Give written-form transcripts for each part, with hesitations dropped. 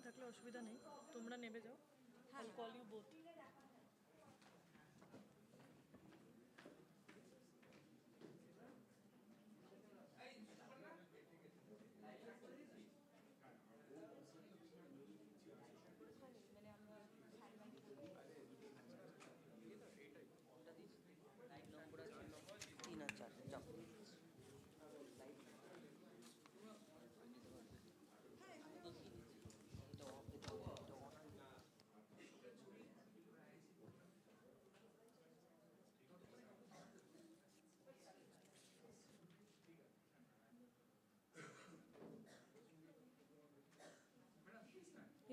থাকলে অসুবিধা নেই, তোমরা নেমে যাও। I'll call you both.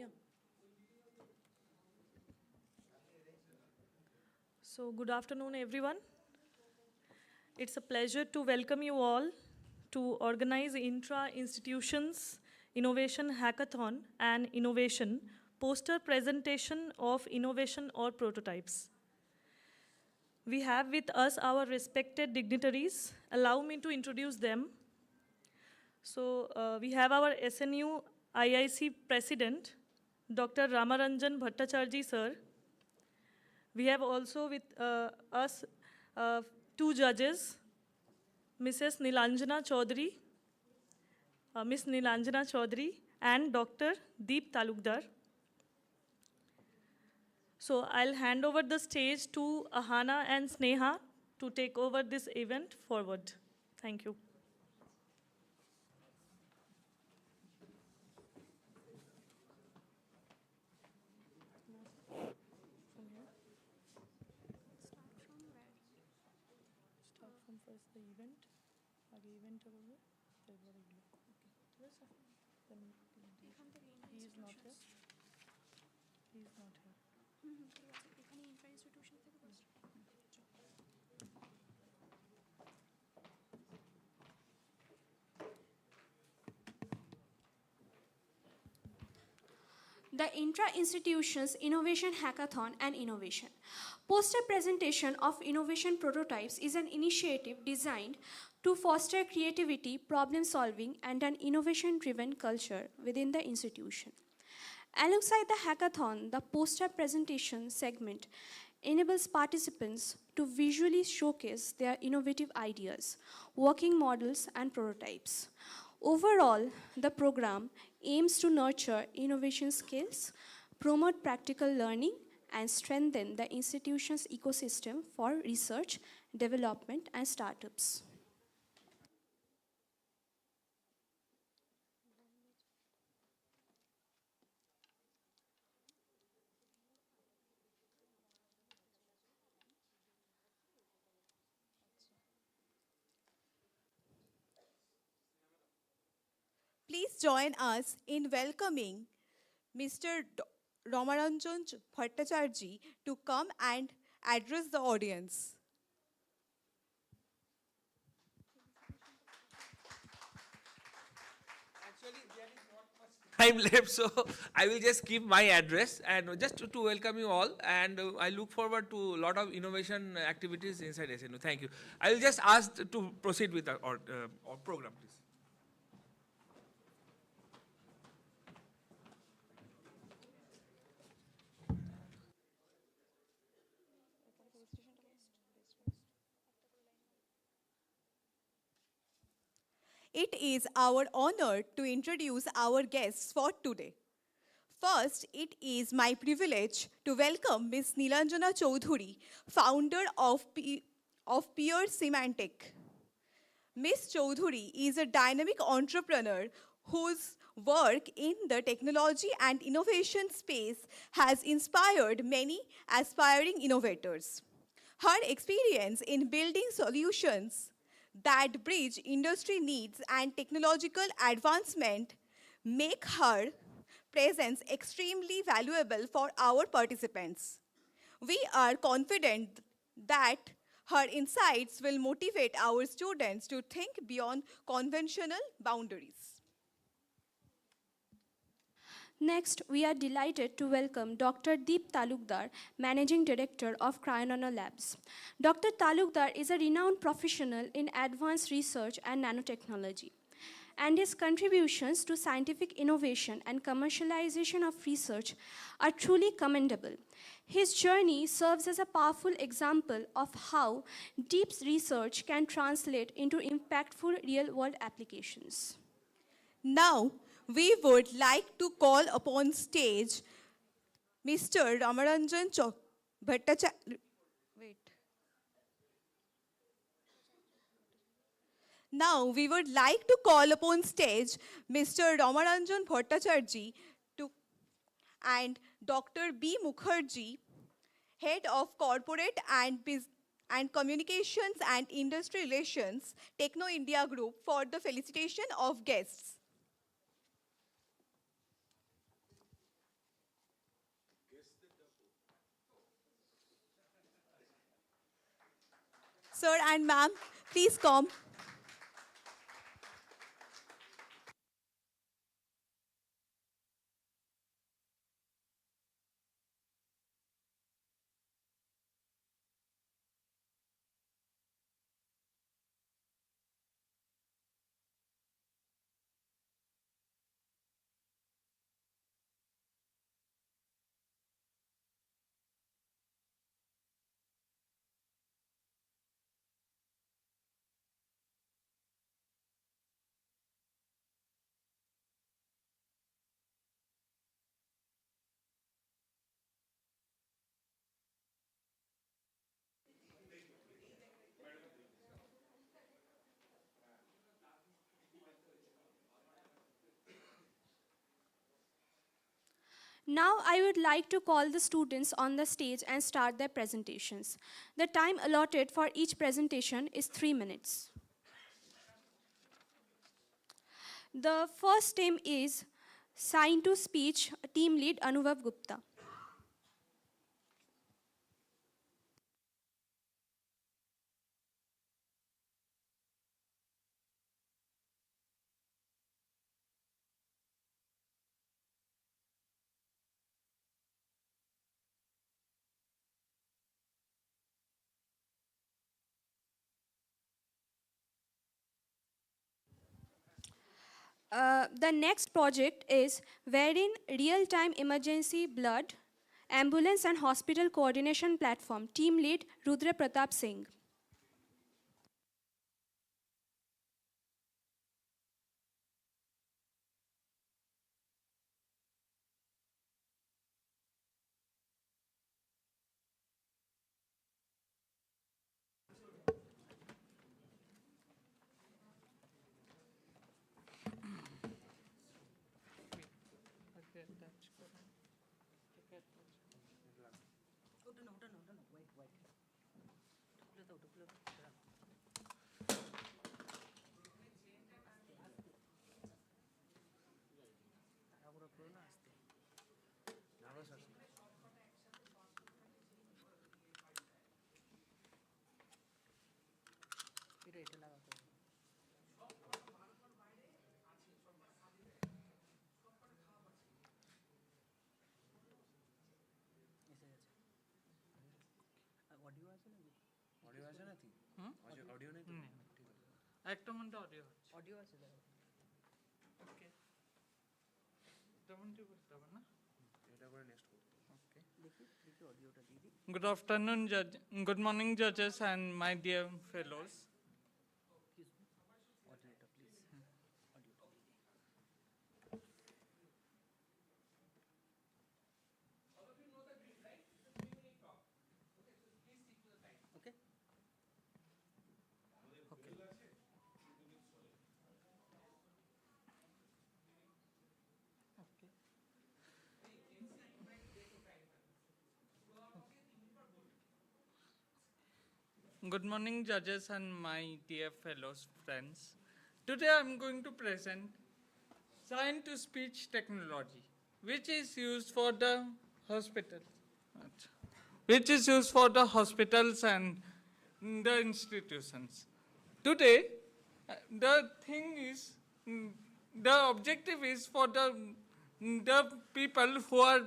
Yeah. So, good afternoon, everyone. It's a pleasure to welcome you all to organize Intra-Institutions Innovation Hackathon and Innovation Poster Presentation of Innovation or Prototypes. We have with us our respected dignitaries. Allow me to introduce them. So, we have our SNU IIC President, Dr. Ramaranjan Bhattacharjee, sir. We have also with us two judges, Mrs. Nilanjana Chaudhary, Ms. Nilanjana Chaudhary, and Dr. Deep Talukdar. So I'll hand over the stage to Ahana and Sneha to take over this event forward. Thank you. Start from first the event. आगे event होगा, फिर बड़ेगा. Okay. Yes, sir. Then he is not here. He is not here. এখানে Intra institution থেকে বলছি। The Intra-Institutions Innovation Hackathon and Innovation. Poster Presentation of Innovation Prototypes is an initiative designed to foster creativity, problem solving, and an innovation-driven culture within the institution. Alongside the hackathon, the poster presentation segment enables participants to visually showcase their innovative ideas, working models, and prototypes. Overall, the program aims to nurture innovation skills, promote practical learning, and strengthen the institution's ecosystem for research, development, and startups. Please join us in welcoming Mr. Ramaranjan Bhattacharjee to come and address the audience. Actually, there is not much time left, so I will just give my address and just to welcome you all. And I look forward to a lot of innovation activities inside SNU. Thank you. I will just ask to proceed with our program, please. It is our honor to introduce our guests for today. First, it is my privilege to welcome Ms. Nilanjana Chaudhary, founder of Pure Semantic. Ms. Chaudhary is a dynamic entrepreneur whose work in the technology and innovation space has inspired many aspiring innovators. Her experience in building solutions that bridge industry needs and technological advancement make her presence extremely valuable for our participants. We are confident that her insights will motivate our students to think beyond conventional boundaries. Next, we are delighted to welcome Dr. Deep Talukdar, Managing Director of Cryo Labs. Dr. Talukdar is a renowned professional in advanced research and nanotechnology. and his contributions to scientific innovation and commercialization of research are truly commendable. His journey serves as a powerful example of how deep research can translate into impactful real-world applications. Now, we would like to call upon stage Mr. Bhattacharya. Wait. Now, we would like to call upon stage Mr. Ramaranjan Bhattacharya to, and Dr. B. Mukherjee, Head of Corporate and Communications and Industry Relations, Techno India Group, for the felicitation of guests. Sir and ma'am, please come. Now I would like to call the students on the stage and start their presentations. The time allotted for each presentation is 3 minutes. The first team is Sign to Speech Team Lead Anubhav Gupta. The next project is wherein real-time emergency blood, ambulance and hospital coordination platform. Team lead Rudra Pratap Singh. Audio আছে নাকি audio নেই তো একটা মধ্যে audio audio আছে ওকে তেমনটি করতে হবে না এটা করে নেক্সট করব ওকে দেখি দেখি অডিওটা দিয়ে দিই Good afternoon, good morning, judges and my dear fellows. অডিওটা প্লিজ অডিওটা দিয়ে দিই ওকে Good morning, judges and my dear fellows friends. Today I'm going to present sign-to-speech technology, which is used for the hospitals, and the institutions. Today, the thing is, the objective is for the people who are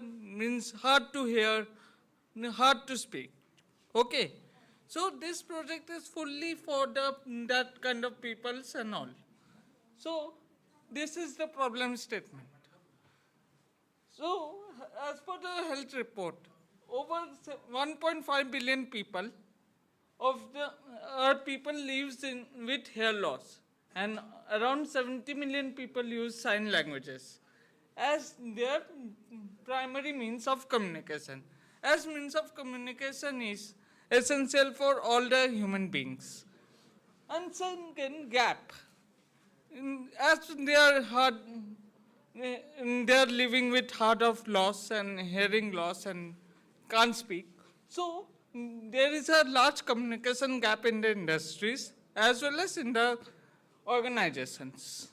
hard to hear, hard to speak. Okay. So this project is fully for that kind of peoples and all. So this is the problem statement. So, as per the health report, over 1.5 billion people of the people lives with hair loss, and around 70 million people use sign languages as their primary means of communication. As means of communication is essential for all the human beings. And second gap, as they are they are living with heart of loss and hearing loss and can't speak. So there is a large communication gap in the industries as well as in the organizations.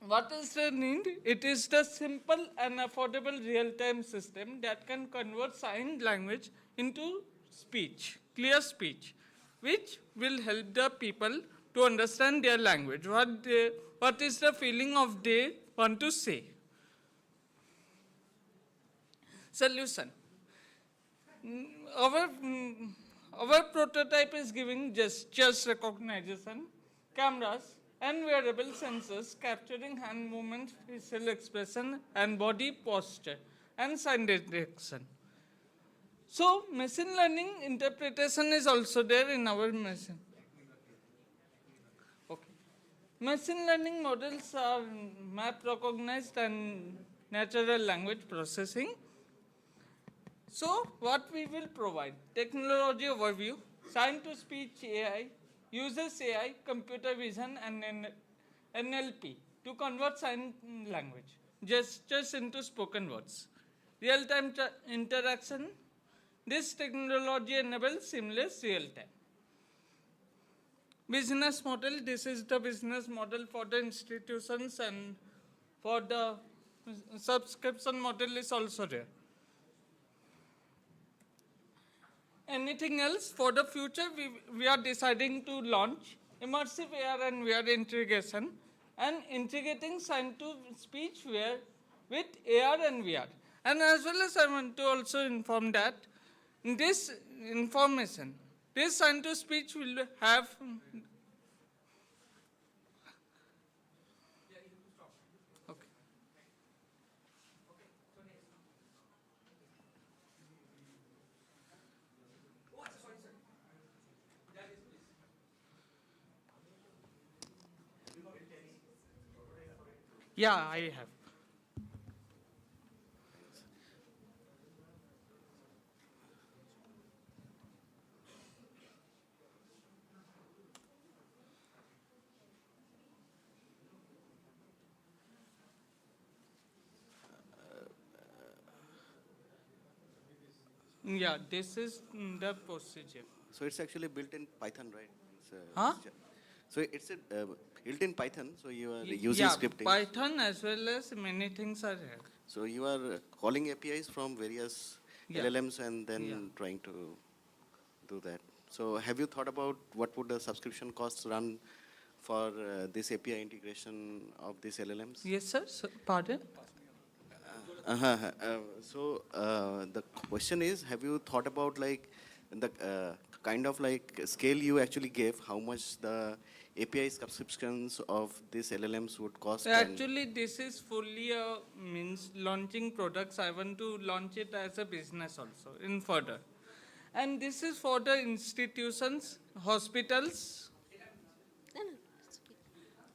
What is the need? It is the simple and affordable real-time system that can convert sign language into speech, clear speech, which will help the people to understand their language, what is the feeling of they want to say. Solution. Our, our prototype is giving gestures recognition, cameras, and wearable sensors capturing hand movement, facial expression, and body posture, and sign detection. So, machine learning interpretation is also there in our machine. Okay. Machine learning models are map recognized and natural language processing. So, what we will provide? Technology overview, sign to speech AI, uses AI, computer vision, and NLP to convert sign language, gestures into spoken words. Real-time interaction. This technology enables seamless real-time. Business model. This is the business model for the institutions, and for the subscription model is also there. Anything else? For the future, we are deciding to launch immersive AR and VR integration and integrating sign to speech with AR and VR. And as well as I want to also inform that this information, this sign to speech will have okay. Yeah, I have. Yeah, this is the procedure. So it's actually built in Python, right? Huh? So it's built in Python, so you are using Yeah, scripting. Python as well as many things are here. So you are calling APIs from various Yeah. LLMs and then Yeah. trying to do that. So have you thought about what would the subscription costs run for this API integration of these LLMs? Yes, sir. So, pardon? The question is, have you thought about like the kind of like scale you actually gave, how much the API subscriptions of these LLMs would cost? Actually, this is fully means launching products. I want to launch it as a business also in further. And this is for the institutions, hospitals.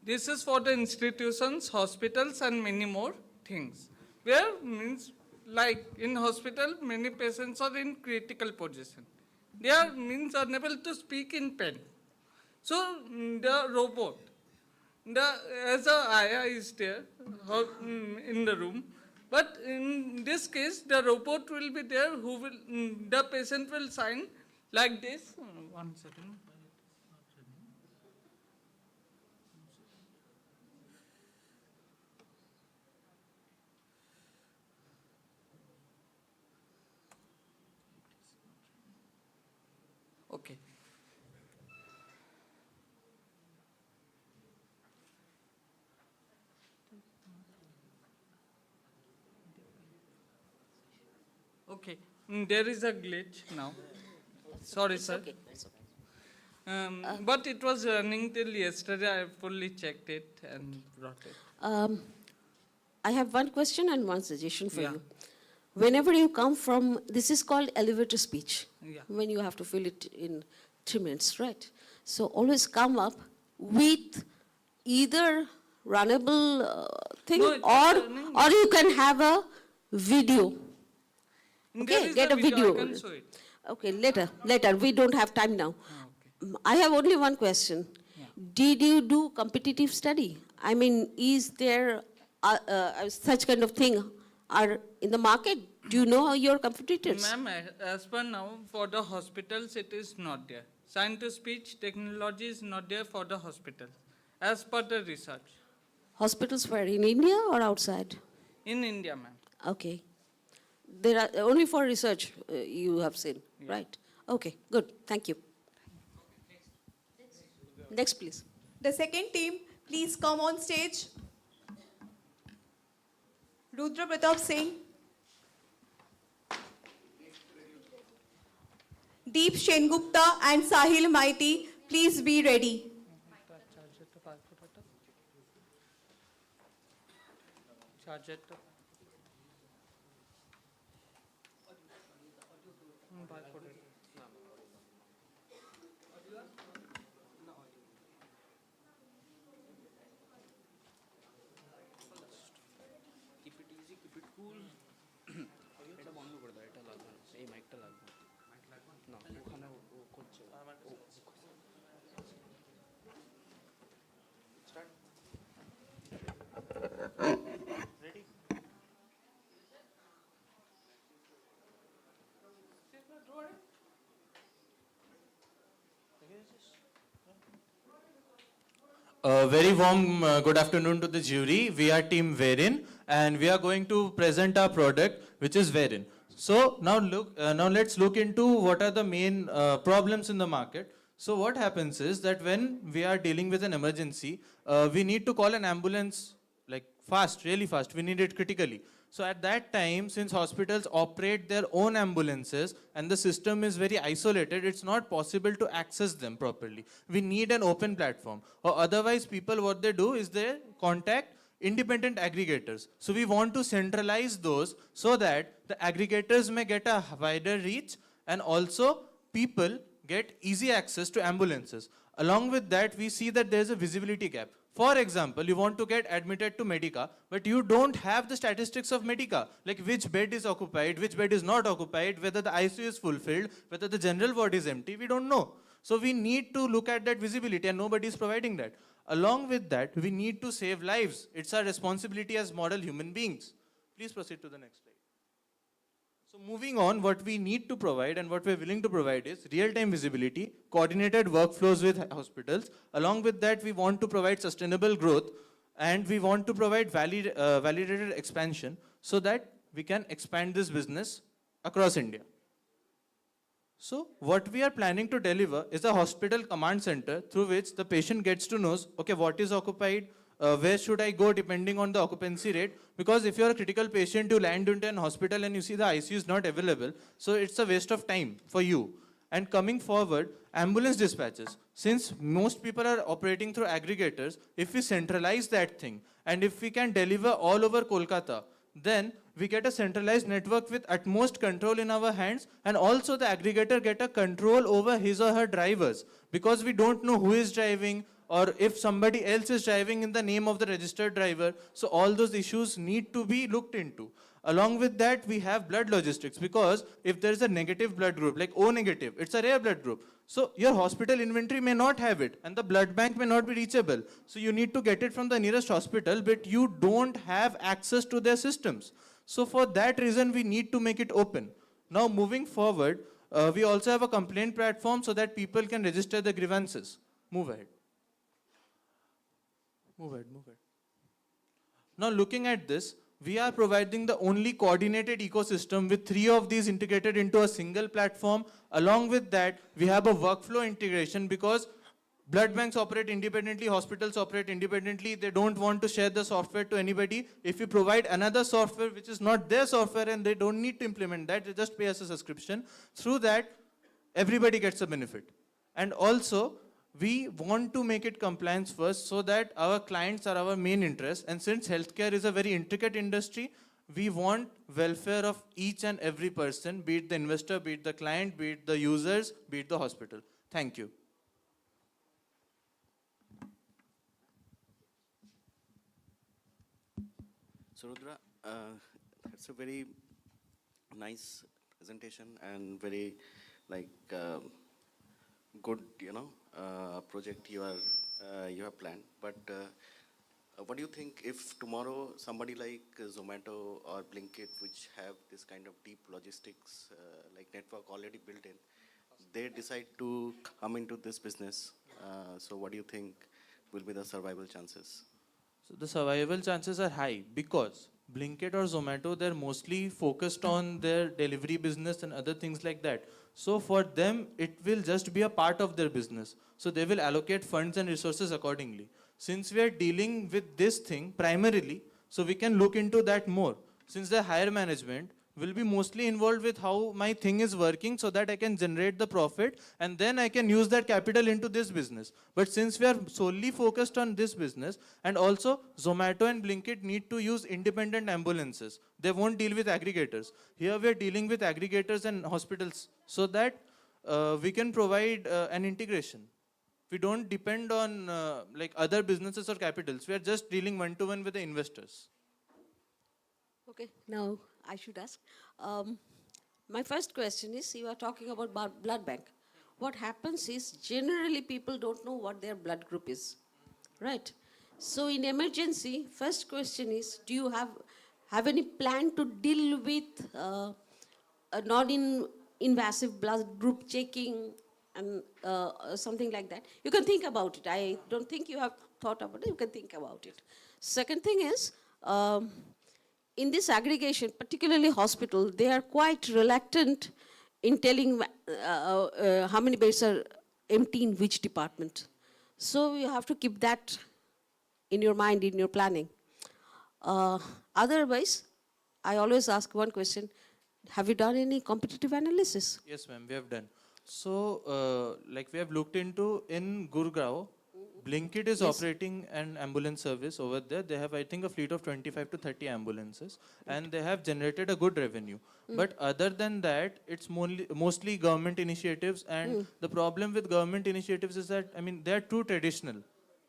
This is for the institutions, hospitals, and many more things. Where means like in hospital, many patients are in critical position. They are means unable to speak in pen. So the robot, as a Aya is there in the room, but in this case, the robot will be there who will, the patient will sign like this. One second. Okay. Okay, there is a glitch now. Sorry, sir. Okay, it's okay. But it was running till yesterday. I fully checked it and brought it. I have one question and one suggestion for Yeah. you. Whenever you come from, this is called elevator speech, Yeah. when you have to fill it in 3 minutes, right? So always come up with either runnable thing No, it's running. or you can have a video. There Okay, is get a I video. can show it. Okay, later. We don't have time now. I have only one question. Did you do competitive study? I mean, is there such kind of thing are in the market? Do you know your competitors? Ma'am, as per now, for the hospitals, it is not there. Science-to-speech technology is not there for the hospitals, as per the research. Hospitals were in India or outside? In India, ma'am. Okay. There are only for research you have seen, right? Okay, good. Thank you. Next, please. The second team, please come on stage. Rudra Pratap Singh. Deep Shengupta and Sahil Maiti, please be ready. Charge it. A very warm good afternoon to the jury. We are Team Verin, and we are going to present our product, which is Verin. So now let's look into what are the main problems in the market. So what happens is that when we are dealing with an emergency, we need to call an ambulance like fast, really fast. We need it critically. So at that time, since hospitals operate their own ambulances and the system is very isolated, it's not possible to access them properly. We need an open platform. Or otherwise, people, what they do is they contact independent aggregators. So we want to centralize those so that the aggregators may get a wider reach and also people get easy access to ambulances. Along with that, we see that there's a visibility gap. For example, you want to get admitted to Medica, but you don't have the statistics of Medica, like which bed is occupied, which bed is not occupied, whether the ICU is fulfilled, whether the general ward is empty, we don't know. So we need to look at that visibility and nobody is providing that. Along with that, we need to save lives. It's our responsibility as model human beings. Please proceed to the next slide. So moving on, what we need to provide and what we're willing to provide is real-time visibility, coordinated workflows with hospitals. Along with that, we want to provide sustainable growth and we want to provide validated expansion so that we can expand this business across India. So what we are planning to deliver is a hospital command center through which the patient gets to know, okay, what is occupied, where should I go depending on the occupancy rate? Because if you're a critical patient, you land into an hospital and you see the ICU is not available, so it's a waste of time for you. And coming forward, ambulance dispatches. Since most people are operating through aggregators, if we centralize that thing and if we can deliver all over Kolkata, then we get a centralized network with utmost control in our hands, and also the aggregator get a control over his or her drivers, because we don't know who is driving or if somebody else is driving in the name of the registered driver. So all those issues need to be looked into. Along with that, we have blood logistics, because if there is a negative blood group, like O negative, it's a rare blood group. So your hospital inventory may not have it, and the blood bank may not be reachable. So you need to get it from the nearest hospital, but you don't have access to their systems. So for that reason, we need to make it open. Now moving forward, we also have a complaint platform so that people can register the grievances. Move ahead. Move ahead. Now looking at this, we are providing the only coordinated ecosystem with 3 of these integrated into a single platform. Along with that, we have a workflow integration, because blood banks operate independently, hospitals operate independently. They don't want to share the software to anybody. If we provide another software which is not their software and they don't need to implement that, they just pay us a subscription. Through that, everybody gets a benefit. And also, we want to make it compliance first so that our clients are our main interest. And since healthcare is a very intricate industry, we want welfare of each and every person, be it the investor, be it the client, be it the users, be it the hospital. Thank you. So Rudra, that's a very nice presentation and very like good, project you have planned. But what do you think if tomorrow somebody like Zomato or Blinkit, which have this kind of deep logistics like network already built in, they decide to come into this business? So what do you think will be the survival chances? So the survival chances are high because Blinkit or Zomato, they're mostly focused on their delivery business and other things like that. So for them, it will just be a part of their business. So they will allocate funds and resources accordingly. Since we are dealing with this thing primarily, so we can look into that more. Since the higher management will be mostly involved with how my thing is working so that I can generate the profit and then I can use that capital into this business. But since we are solely focused on this business, and also Zomato and Blinkit need to use independent ambulances. They won't deal with aggregators. Here we are dealing with aggregators and hospitals so that we can provide an integration. We don't depend on like other businesses or capitals. We are just dealing one-to-one with the investors. Okay, now I should ask. My first question is, you are talking about blood bank. What happens is, generally people don't know what their blood group is, right? So in emergency, first question is, do you have any plan to deal with a non-invasive blood group checking and something like that? You can think about it. I don't think you have thought about it. You can think about it. Second thing is, in this aggregation, particularly hospital, they are quite reluctant in telling how many beds are empty in which department. So you have to keep that in your mind, in your planning. Otherwise, I always ask one question: have you done any competitive analysis? Yes, ma'am, we have done. So, like we have looked into in Gurgaon, Blinkit is operating an ambulance service over there. They have, I think, a fleet of 25 to 30 ambulances, and they have generated a good revenue. But other than that, it's mostly government initiatives, and the problem with government initiatives is that, I mean, they are too traditional.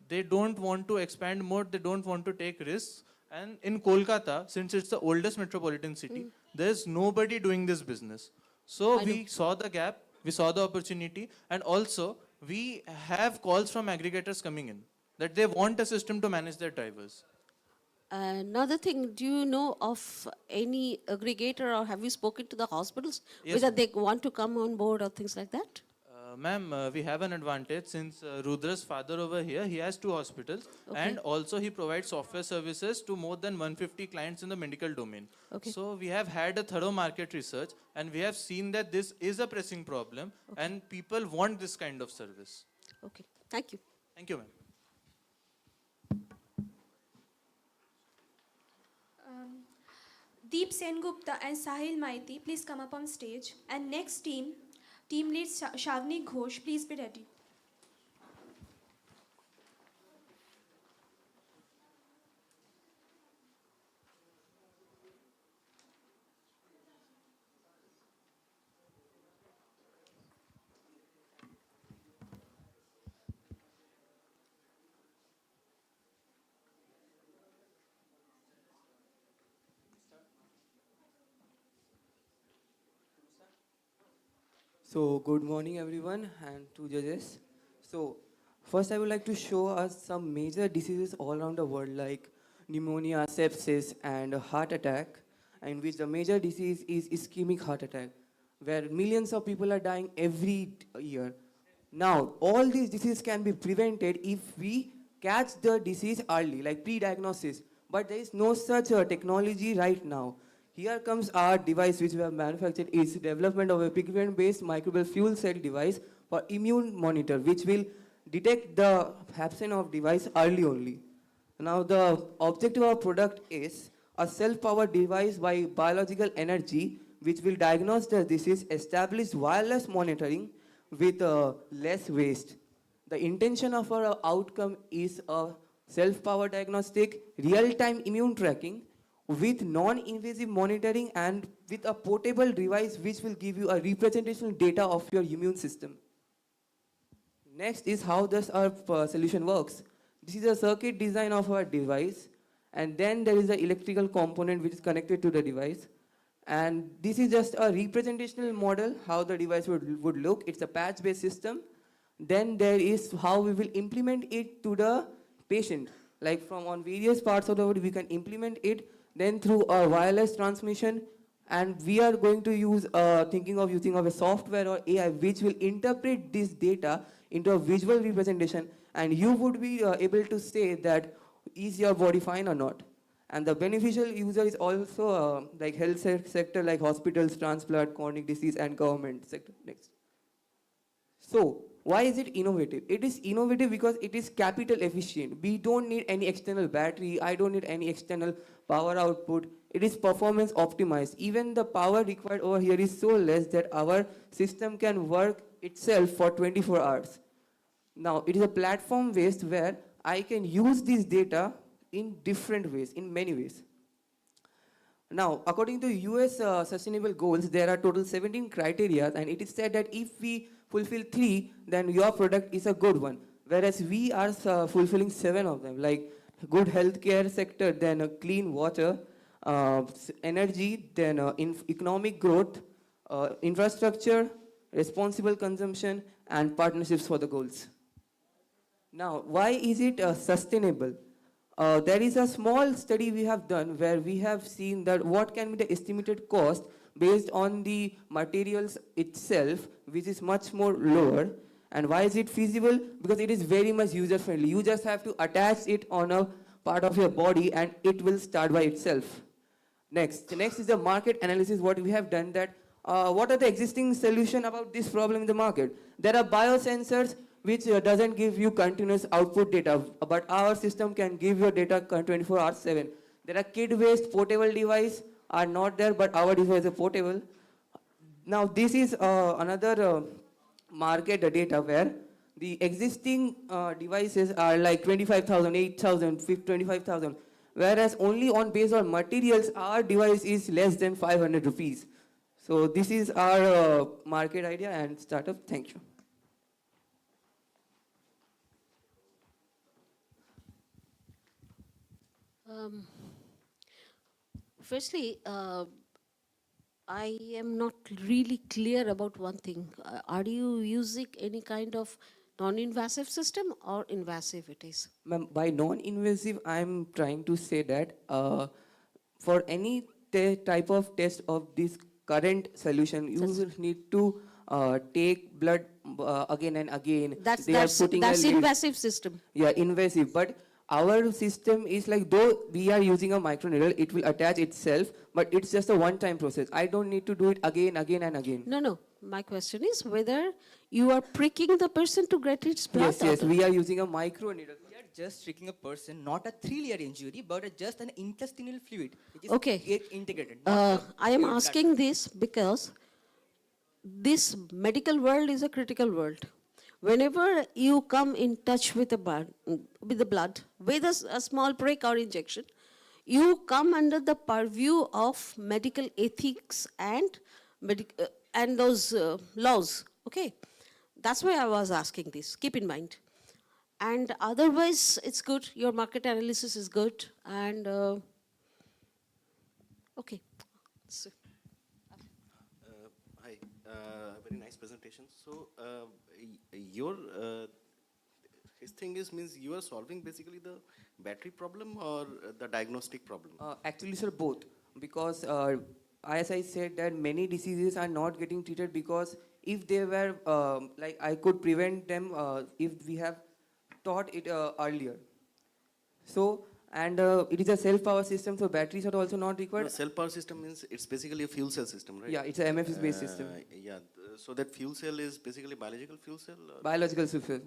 They don't want to expand more, they don't want to take risks. And in Kolkata, since it's the oldest metropolitan city, there's nobody doing this business. So we saw the gap, we saw the opportunity, and also we have calls from aggregators coming in that they want a system to manage their drivers. Another thing, do you know of any aggregator, or have you spoken to the hospitals Yes, whether they want to come on board or things like that? Ma'am, we have an advantage since Rudra's father over here, he has 2 hospitals, and also he provides software services to more than 150 clients in the medical domain. Okay. So we have had a thorough market research, and we have seen that this is a pressing problem, and people want this kind of service. Okay, thank you. Thank you, ma'am. Deep Sengupta and Sahil Maiti, please come up on stage. And next team lead Shavni Ghosh, please be ready. So good morning everyone and two judges. So first I would like to show us some major diseases all around the world like pneumonia, sepsis and heart attack, in which the major disease is ischemic heart attack, where millions of people are dying every year. Now all these diseases can be prevented if we catch the disease early, like pre-diagnosis, but there is no such technology right now. Here comes our device which we have manufactured. It's development of a pigment-based microbial fuel cell device for immune monitor, which will detect the absence of device early only. Now the objective of our product is a self-powered device by biological energy, which will diagnose the disease, establish wireless monitoring, with less waste. The intention of our outcome is a self-powered diagnostic, real-time immune tracking with non-invasive monitoring and with a portable device which will give you a representational data of your immune system. Next is how does our solution works. This is a circuit design of our device, and then there is the electrical component which is connected to the device. And this is just a representational model how the device would look. It's a patch-based system. Then there is how we will implement it to the patient. Like from on various parts of the world, we can implement it. Then through a wireless transmission, and we are going to use thinking of using of a software or AI which will interpret this data into a visual representation, and you would be able to say that is your body fine or not. And the beneficial user is also like health sector like hospitals, transplant, chronic disease, and government sector. Next. So why is it innovative? It is innovative because it is capital efficient. We don't need any external battery. I don't need any external power output. It is performance optimized. Even the power required over here is so less that our system can work itself for 24 hours. Now, it is a platform based where I can use this data in different ways, in many ways. Now, according to US sustainable goals, there are total 17 criteria, and it is said that if we fulfill 3, then your product is a good one. Whereas we are fulfilling 7 of them, like good healthcare sector, then clean water, energy, then economic growth, infrastructure, responsible consumption, and partnerships for the goals. Now, why is it sustainable? There is a small study we have done where we have seen that what can be the estimated cost based on the materials itself, which is much more lower. And why is it feasible? Because it is very much user friendly. You just have to attach it on a part of your body and it will start by itself. Next is the market analysis. What we have done that, what are the existing solution about this problem in the market? There are biosensors which doesn't give you continuous output data, but our system can give your data 24 hours 7. There are kid-based portable device are not there, but our device is portable. Now this is another market data where the existing devices are like 25,000, 8,000, 25,000, whereas only on based on materials, our device is less than 500 rupees. So this is our market idea and startup. Thank you. Firstly, I am not really clear about one thing. Are you using any kind of non-invasive system or invasive it is? Ma'am, by non-invasive, I'm trying to say that for any type of test of this current solution, you will need to take blood again and again. That's a lead. invasive system. Yeah, invasive. But our system is like, though we are using a microneedle, it will attach itself, but it's just a one-time process. I don't need to do it again and again. No. My question is whether you are pricking the person to get its blood. Yes, we are using a microneedle. We are just tricking a person, not a 3-layer injury, but just an intestinal fluid, which is Okay. integrated. I am asking this because this medical world is a critical world. Whenever you come in touch with the blood, with a small prick or injection, you come under the purview of medical ethics and those laws. Okay, that's why I was asking this. Keep in mind. And otherwise, it's good. Your market analysis is good. And okay. So, Hi, very nice presentation. So, his thing is means you are solving basically the battery problem or the diagnostic problem? Actually, sir, both. Because as I said that many diseases are not getting treated because if they were, like I could prevent them if we have taught it earlier. So, and it is a self-power system, so batteries are also not required. No, self-power system means it's basically a fuel cell system, right? Yeah, it's a MFS-based system. Yeah, so that fuel cell is basically biological fuel cell? Or Biological fuel.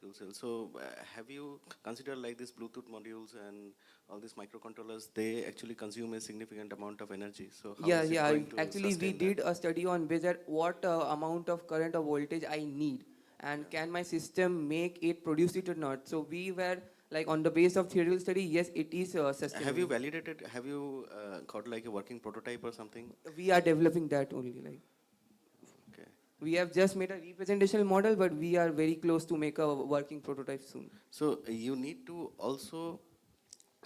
fuel cell. So have you considered like these Bluetooth modules and all these microcontrollers, they actually consume a significant amount of energy. So how Yeah, is it yeah. going to Actually, we sustain did that? a study on whether what amount of current or voltage I need, and can my system make it produce it or not. So we were like on the base of theoretical study. Yes, it is sustainable. Have you validated, have you got like a working prototype or something? We are developing that only. Like Okay. we have just made a representational model, but we are very close to make a working prototype soon. So you need to also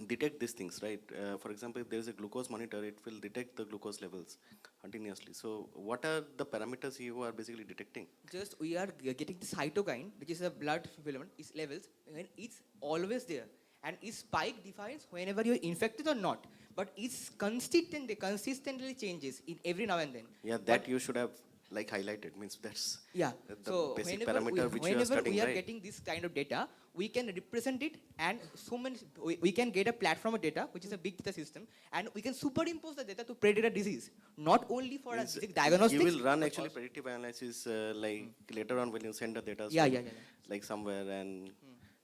detect these things, right? For example, if there is a glucose monitor, it will detect the glucose levels continuously. So what are the parameters you are basically detecting? Just we are getting the cytokine, which is a blood filament, its levels, and it's always there. And its spike defines whenever you're infected or not. But it's consistently changes in every now and then. Yeah, that you should have like highlighted, means that's Yeah. the So basic whenever parameter which you are whenever studying, we are right? getting this kind of data, we can represent it, and we can get a platform of data, which is a big data system, and we can superimpose the data to predict a disease, not only for a Means diagnostics. you will run but actually also- predictive analysis like later on when you send the data Yeah, from, yeah, yeah. like somewhere and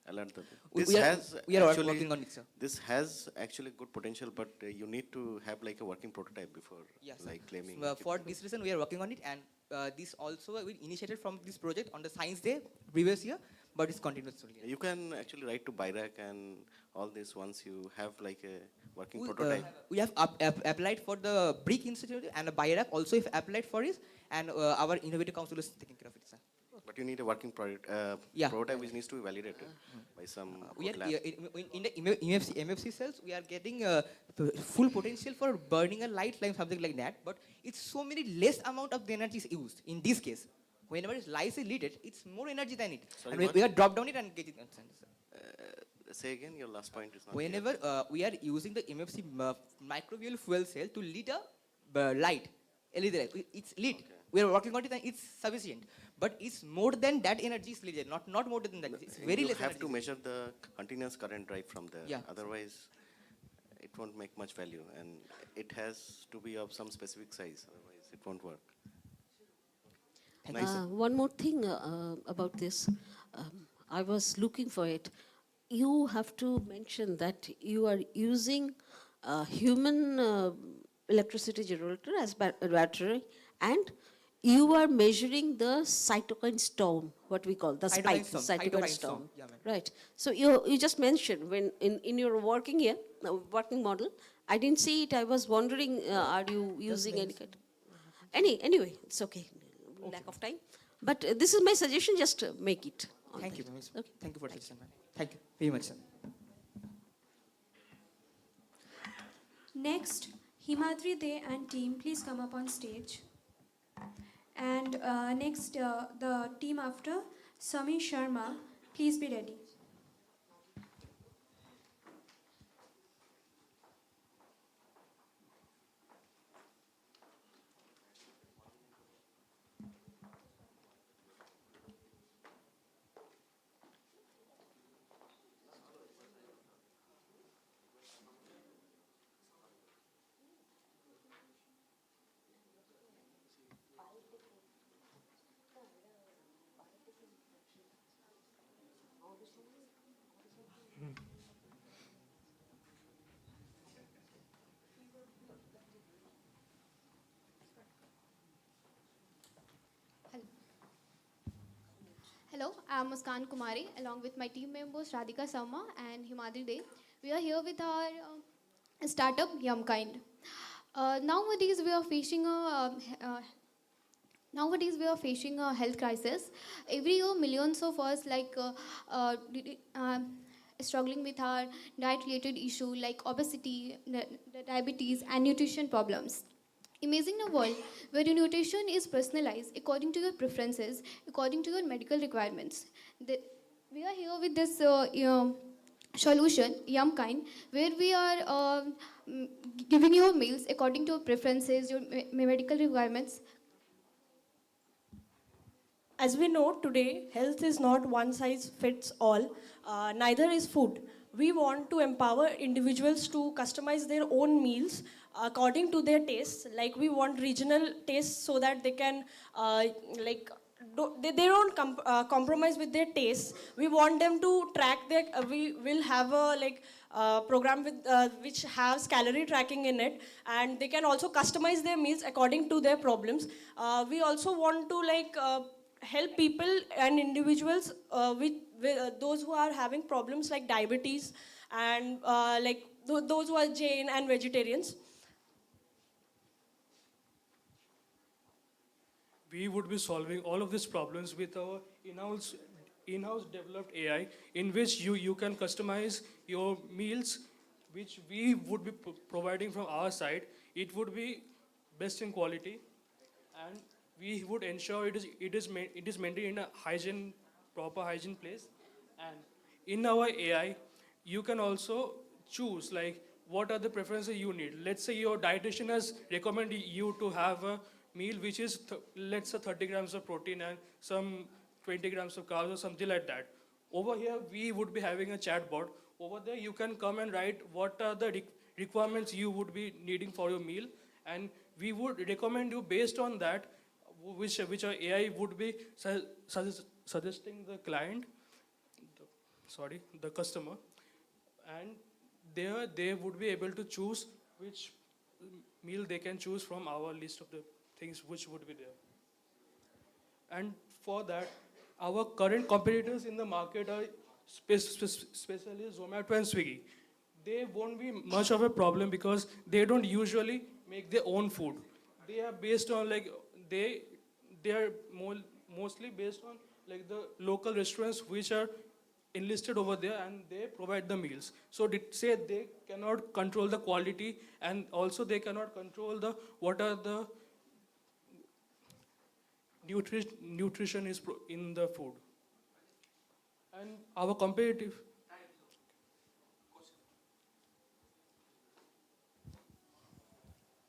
alert the. We- This we are- has we are actually, working on it, sir. This has actually good potential, but you need to have like a working prototype before Yes, sir. like claiming. For this reason, we are working on it, and this also we initiated from this project on the Science Day previous year, but it's continuous only. You can actually write to BIRAC and all this once you have like a working We, prototype. we have applied for the BRIC Institute, and the BIRAC also if applied for it, and our innovative council is taking care of it, sir. But you need a working Yeah. prototype which needs to be validated by some We are good lab. in the MFC cells, we are getting full potential for burning a light, like something like that. But it's so many less amount of the energy is used in this case. Whenever light is lit, it's more energy than it. Sorry, And we, what? we are drop down it and get it. Say again, your last point is not clear. Whenever we are using the MFC microbial fuel cell to lit a light, LED light, it's lit. We are working on it and it's sufficient. But it's more than that energy is lit, not more than that. It's very you less have energy. to measure the continuous current right from there. Yeah. Otherwise, it won't make much value, and it has to be of some specific size. Otherwise, it won't work. Nice. One more thing about this. I was looking for it. You have to mention that you are using human electricity generator as battery, and you are measuring the cytokine storm, what we call the Cytokine spike, storm, cytokine cytokine storm. storm. Yeah, ma'am. Right. So you just mentioned when in your working here, working model, I didn't see it. I was wondering, are you using any kind? Anyway, it's okay. Lack of time. But this is my suggestion. Just make it. on Thank you, that. ma'am. Okay. Thank you for the suggestion, ma'am. Thank you very much, sir. Next, Himadri De and team, please come up on stage. And next, the team after, Sami Sharma, please be ready. Hello, I'm Muskan Kumari along with my team members Radhika Sarma and Himadri De. We are here with our startup Yumkind. Nowadays we are facing a health crisis. Every year, millions of us struggling with our diet-related issue like obesity, diabetes, and nutrition problems. Imagine a world where your nutrition is personalized according to your preferences, according to your medical requirements. We are here with this solution, Yumkind, where we are giving you meals according to your preferences, your medical requirements. As we know today, health is not one size fits all, neither is food. We want to empower individuals to customize their own meals according to their tastes. Like we want regional tastes so that they can they don't compromise with their tastes. We want them to track their, we will have a program with which has calorie tracking in it, and they can also customize their meals according to their problems. We also want to help people and individuals with those who are having problems like diabetes and those who are Jain and vegetarians. We would be solving all of these problems with our in-house developed AI, in which you can customize your meals, which we would be providing from our side. It would be best in quality, and we would ensure it is maintained in a proper hygiene place. And in our AI, you can also choose like what are the preferences you need. Let's say your dietitian has recommended you to have a meal which is let's say 30 grams of protein and some 20 grams of carbs or something like that. Over here, we would be having a chat bot. Over there, you can come and write what are the requirements you would be needing for your meal, and we would recommend you based on that, which our AI would be suggesting the client, the customer, and there they would be able to choose which meal they can choose from our list of the things which would be there. And for that, our current competitors in the market are especially Zomato and Swiggy. They won't be much of a problem because they don't usually make their own food. They are based on they are mostly based on like the local restaurants which are enlisted over there, and they provide the meals. So they cannot control the quality, and also they cannot control the what are the nutrition is in the food. And our competitive.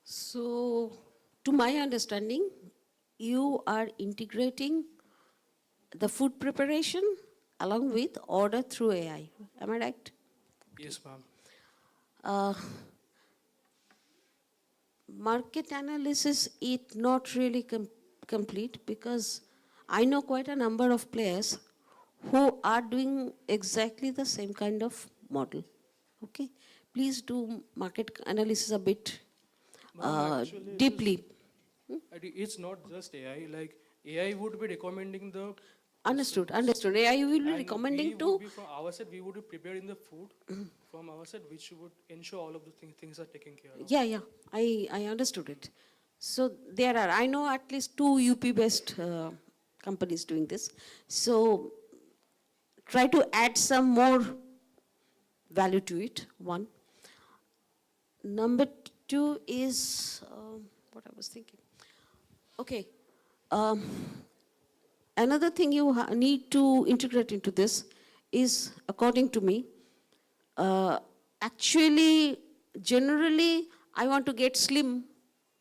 So, to my understanding, you are integrating the food preparation along with order through AI. Am I right? Yes, ma'am. Uh, market analysis is not really complete because I know quite a number of players who are doing exactly the same kind of model. Okay, please do market analysis a bit Actually, deeply. it's not just AI. Like AI would be recommending the. Understood. AI will be And recommending we to. would be from our side, we would be preparing the food from our side, which would ensure all of the things are taken care of. Yeah. I understood it. So there are, I know at least 2 UP-based companies doing this. So try to add some more value to it, one. Number 2 is, what I was thinking. Okay. Another thing you need to integrate into this is, according to me, actually, generally, I want to get slim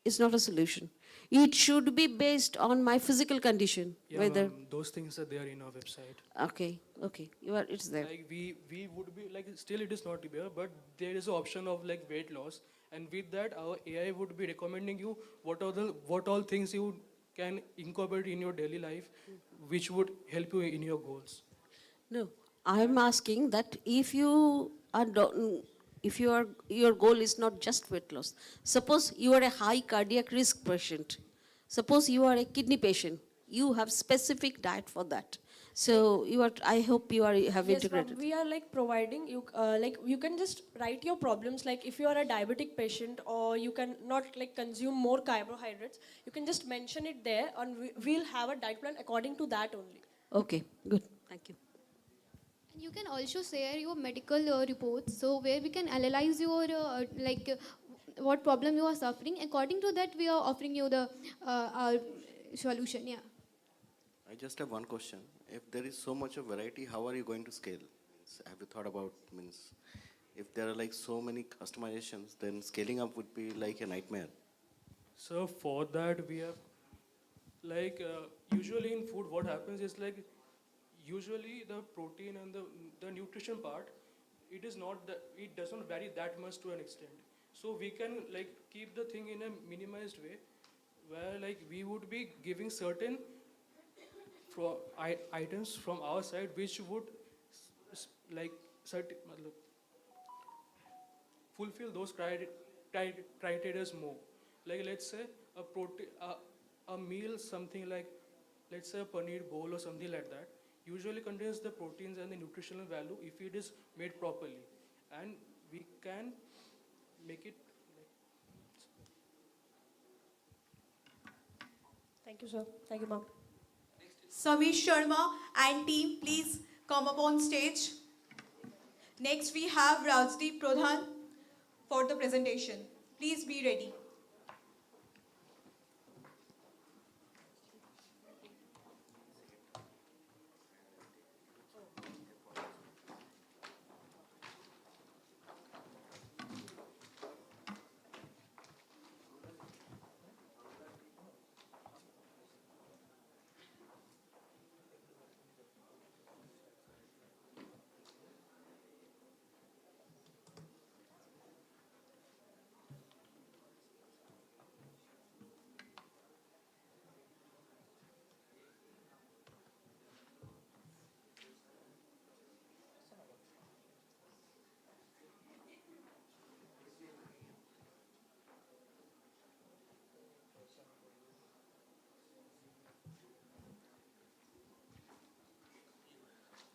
is not a solution. It should be based on my physical condition. Yeah, whether those things are there in our website. Okay, it's there. Like we would be like still it is not there, but there is an option of like weight loss, and with that our AI would be recommending you what all things you can incorporate in your daily life, which would help you in your goals. No, I'm asking that if you are if your goal is not just weight loss, suppose you are a high cardiac risk patient, suppose you are a kidney patient, you have specific diet for that. So I hope you have Yes, integrated. ma'am, we are providing you you can just write your problems, like if you are a diabetic patient or you can not consume more carbohydrates, you can just mention it there, and we'll have a diet plan according to that only. Okay, good, thank you. And you can also share your medical reports, so where we can analyze your what problem you are suffering. According to that, we are offering you the our solution. Yeah. I just have one question. If there is so much of variety, how are you going to scale? Have you thought about, if there are so many customizations, then scaling up would be like a nightmare. So for that we have usually in food what happens is usually the protein and the nutrition part, it does not vary that much to an extent. So we can keep the thing in a minimized way, where we would be giving certain items from our side which would like fulfill those criteria more. Like let's say a meal, something like let's say a paneer bowl or something like that, usually contains the proteins and the nutritional value if it is made properly, and we can make it. Thank you, sir. Thank you, ma'am. Samish Sharma and team, please come up on stage. Next, we have Rajdeep Pradhan for the presentation. Please be ready.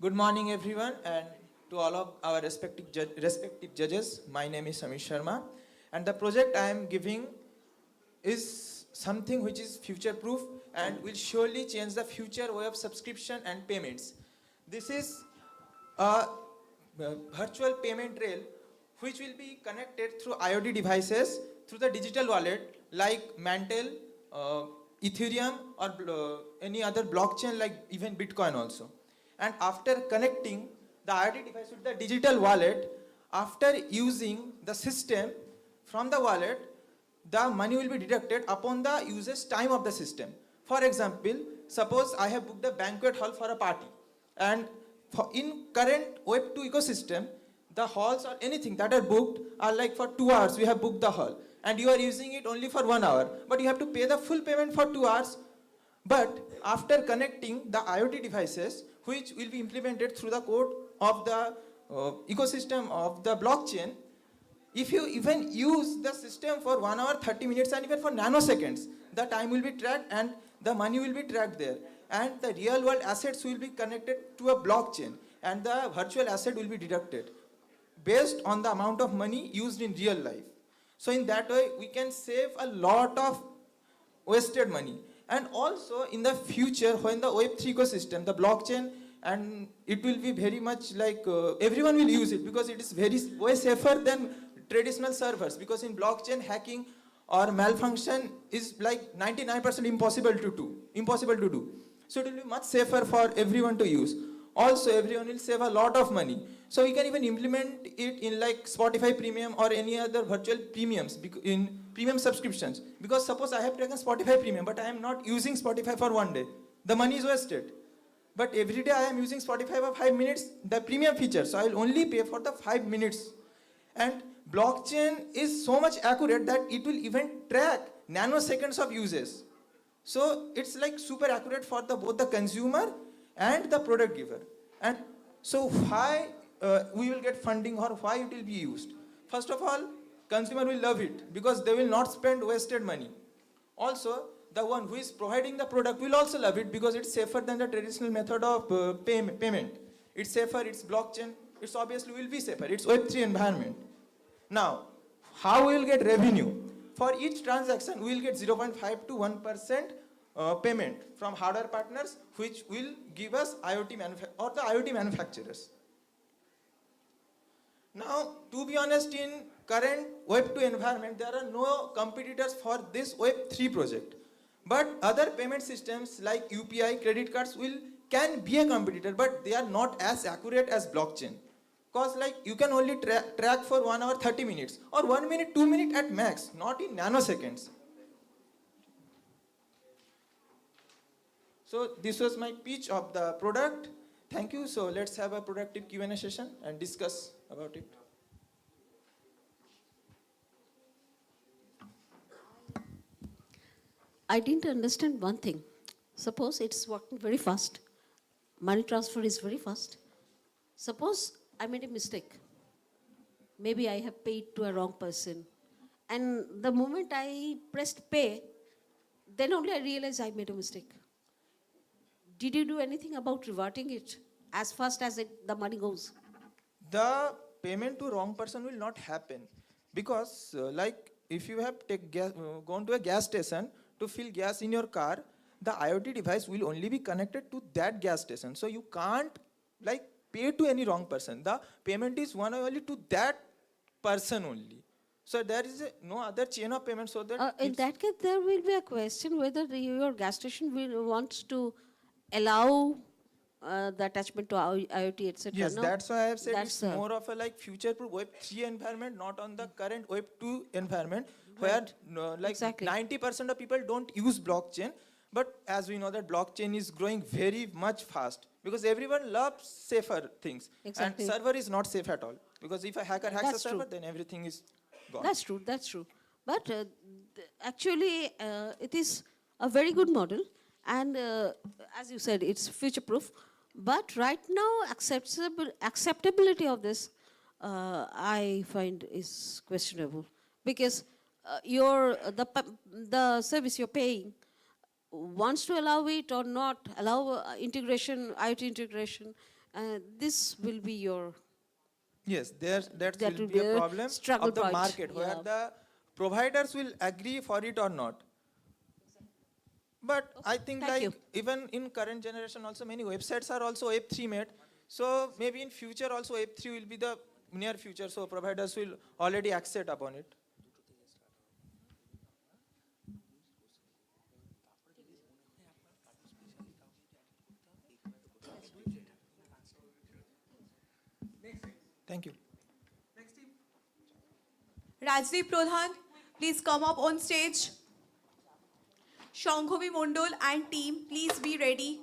Good morning, everyone, and to all of our respective judges. My name is Samish Sharma, and the project I am giving is something which is future-proof and will surely change the future way of subscription and payments. This is a virtual payment rail which will be connected through IoT devices through the digital wallet like Mantle, Ethereum, or any other blockchain like even Bitcoin also. And after connecting the IoT device with the digital wallet, after using the system from the wallet, the money will be deducted upon the user's time of the system. For example, suppose I have booked a banquet hall for a party, and in current Web2 ecosystem, the halls or anything that are booked are like for 2 hours we have booked the hall, and you are using it only for 1 hour, but you have to pay the full payment for 2 hours. But after connecting the IoT devices, which will be implemented through the code of the ecosystem of the blockchain, if you even use the system for 1 hour, 30 minutes, and even for nanoseconds, the time will be tracked and the money will be tracked there. And the real world assets will be connected to a blockchain, and the virtual asset will be deducted based on the amount of money used in real life. So in that way, we can save a lot of wasted money. And also in the future, when the Web3 ecosystem, the blockchain, and it will be very much like everyone will use it because it is way safer than traditional servers, because in blockchain hacking or malfunction is like 99% impossible to do. So it will be much safer for everyone to use. Also, everyone will save a lot of money. So we can even implement it in like Spotify Premium or any other virtual premiums in premium subscriptions. Because suppose I have taken Spotify Premium, but I am not using Spotify for 1 day. The money is wasted. But every day I am using Spotify for 5 minutes, the premium feature. So I will only pay for the 5 minutes. And blockchain is so much accurate that it will even track nanoseconds of uses. So it's like super accurate for both the consumer and the product giver. And so why we will get funding or why it will be used? First of all, consumer will love it because they will not spend wasted money. Also, the one who is providing the product will also love it because it's safer than the traditional method of payment. It's safer, it's blockchain, it's obviously will be safer, it's Web3 environment. Now, how we will get revenue? For each transaction, we will get 0.5 to 1% payment from hardware partners, which will give us the IoT manufacturers. Now, to be honest, in current Web2 environment, there are no competitors for this Web3 project. But other payment systems like UPI, credit cards can be a competitor, but they are not as accurate as blockchain. Because like you can only track for 1 hour 30 minutes or 1 minute, 2 minutes at max, not in nanoseconds. So this was my pitch of the product. Thank you. So let's have a productive Q&A session and discuss about it. I didn't understand one thing. Suppose it's working very fast. Money transfer is very fast. Suppose I made a mistake. Maybe I have paid to a wrong person. And the moment I pressed pay, then only I realized I made a mistake. Did you do anything about reverting it as fast as the money goes? The payment to wrong person will not happen because like if you have gone to a gas station to fill gas in your car, the IoT device will only be connected to that gas station, so you can't like pay to any wrong person. The payment is one only to that person only, so there is no other chain of payment, so that In that case, there will be a question whether your gas station wants to allow the attachment to IoT, etc. yes, No? that's why I have said That's it's more of a like future-proof Web 3 environment, not on the current Web 2 environment, where like Exactly. 90% of people don't use blockchain. But as we know that blockchain is growing very much fast because everyone loves safer things. Exactly. And server is not safe at all because if a hacker hacks a That's server, true. then everything is gone. That's true, that's true. But actually, it is a very good model. And as you said, it's future-proof. But right now, acceptability of this, I find is questionable. Because the service you're paying wants to allow it or not, allow integration, IoT integration, this will be your Yes, that That will will be a be a problem struggle of the point, market where yeah. the providers will agree for it or not. But I think thank like you. even in current generation also many websites are also Web3 made. So maybe in future also Web3 will be the near future. So providers will already accept upon it. Thank you. Rajdeep Pradhan, please come up on stage. Shanghovi Mondol and team, please be ready.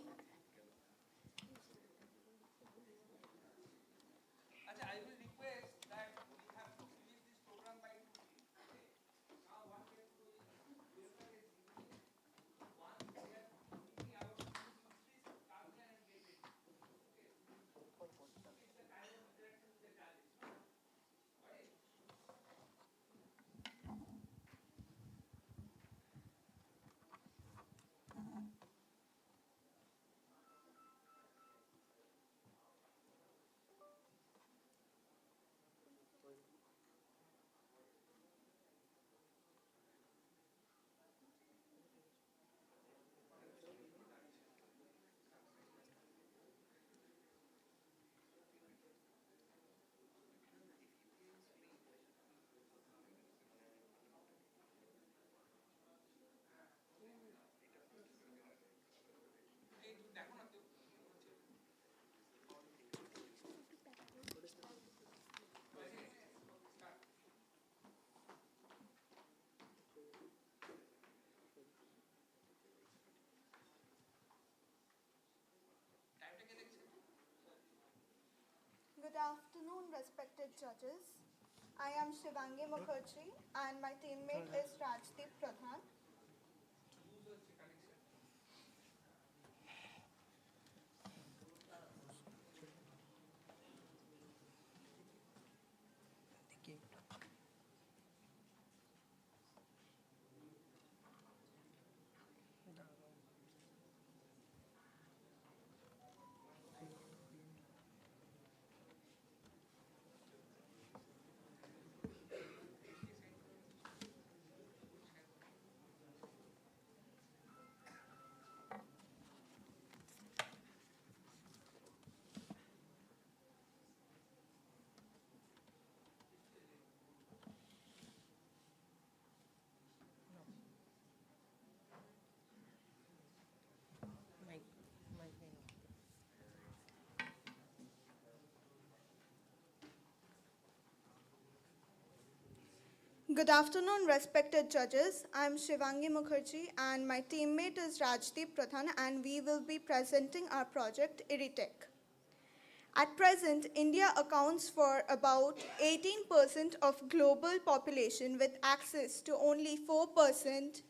Good afternoon, respected judges. I am Shivangi Mukherjee and my teammate is Rajdeep Pradhan. Good afternoon, respected judges. I'm Shivangi Mukherjee and my teammate is Rajdeep Pradhan and we will be presenting our project Iritech. At present, India accounts for about 18% of global population with access to only 4%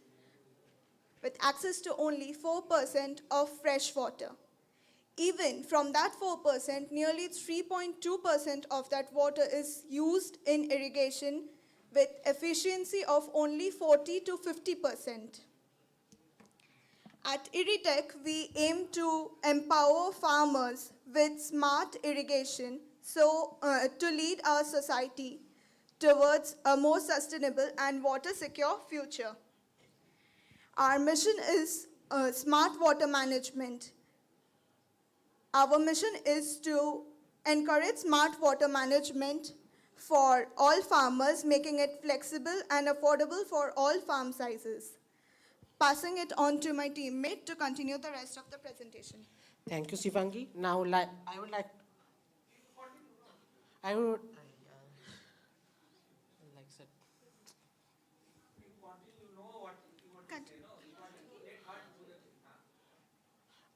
with access to only 4% of fresh water. Even from that 4%, nearly 3.2% of that water is used in irrigation with efficiency of only 40 to 50%. At Iritech, we aim to empower farmers with smart irrigation to lead our society towards a more sustainable and water-secure future. Our mission is smart water management. Our mission is to encourage smart water management for all farmers, making it flexible and affordable for all farm sizes. Passing it on to my teammate to continue the rest of the presentation. Thank you, Shivangi. Now, I would like said.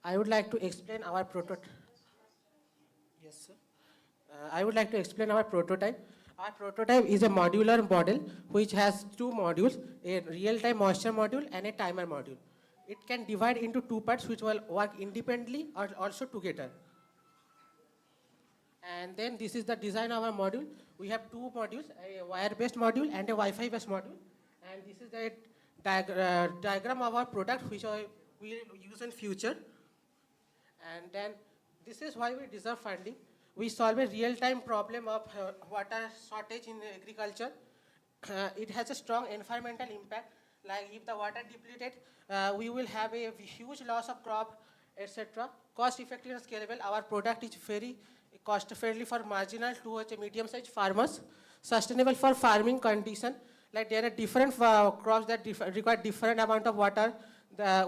I would like to explain our prototype. Yes, sir. I would like to explain our prototype. Our prototype is a modular model which has two modules, a real-time moisture module and a timer module. It can divide into two parts which will work independently or also together. And then this is the design of our module. We have two modules, a wire-based module and a Wi-Fi based module. And this is the diagram of our product which we will use in future. And then this is why we deserve funding. We solve a real-time problem of water shortage in agriculture. It has a strong environmental impact. Like if the water depleted, we will have a huge loss of crop, etc. Cost-effective and scalable. Our product is very cost-friendly for marginal to a medium-sized farmers. Sustainable for farming condition. Like there are different crops that require different amount of water.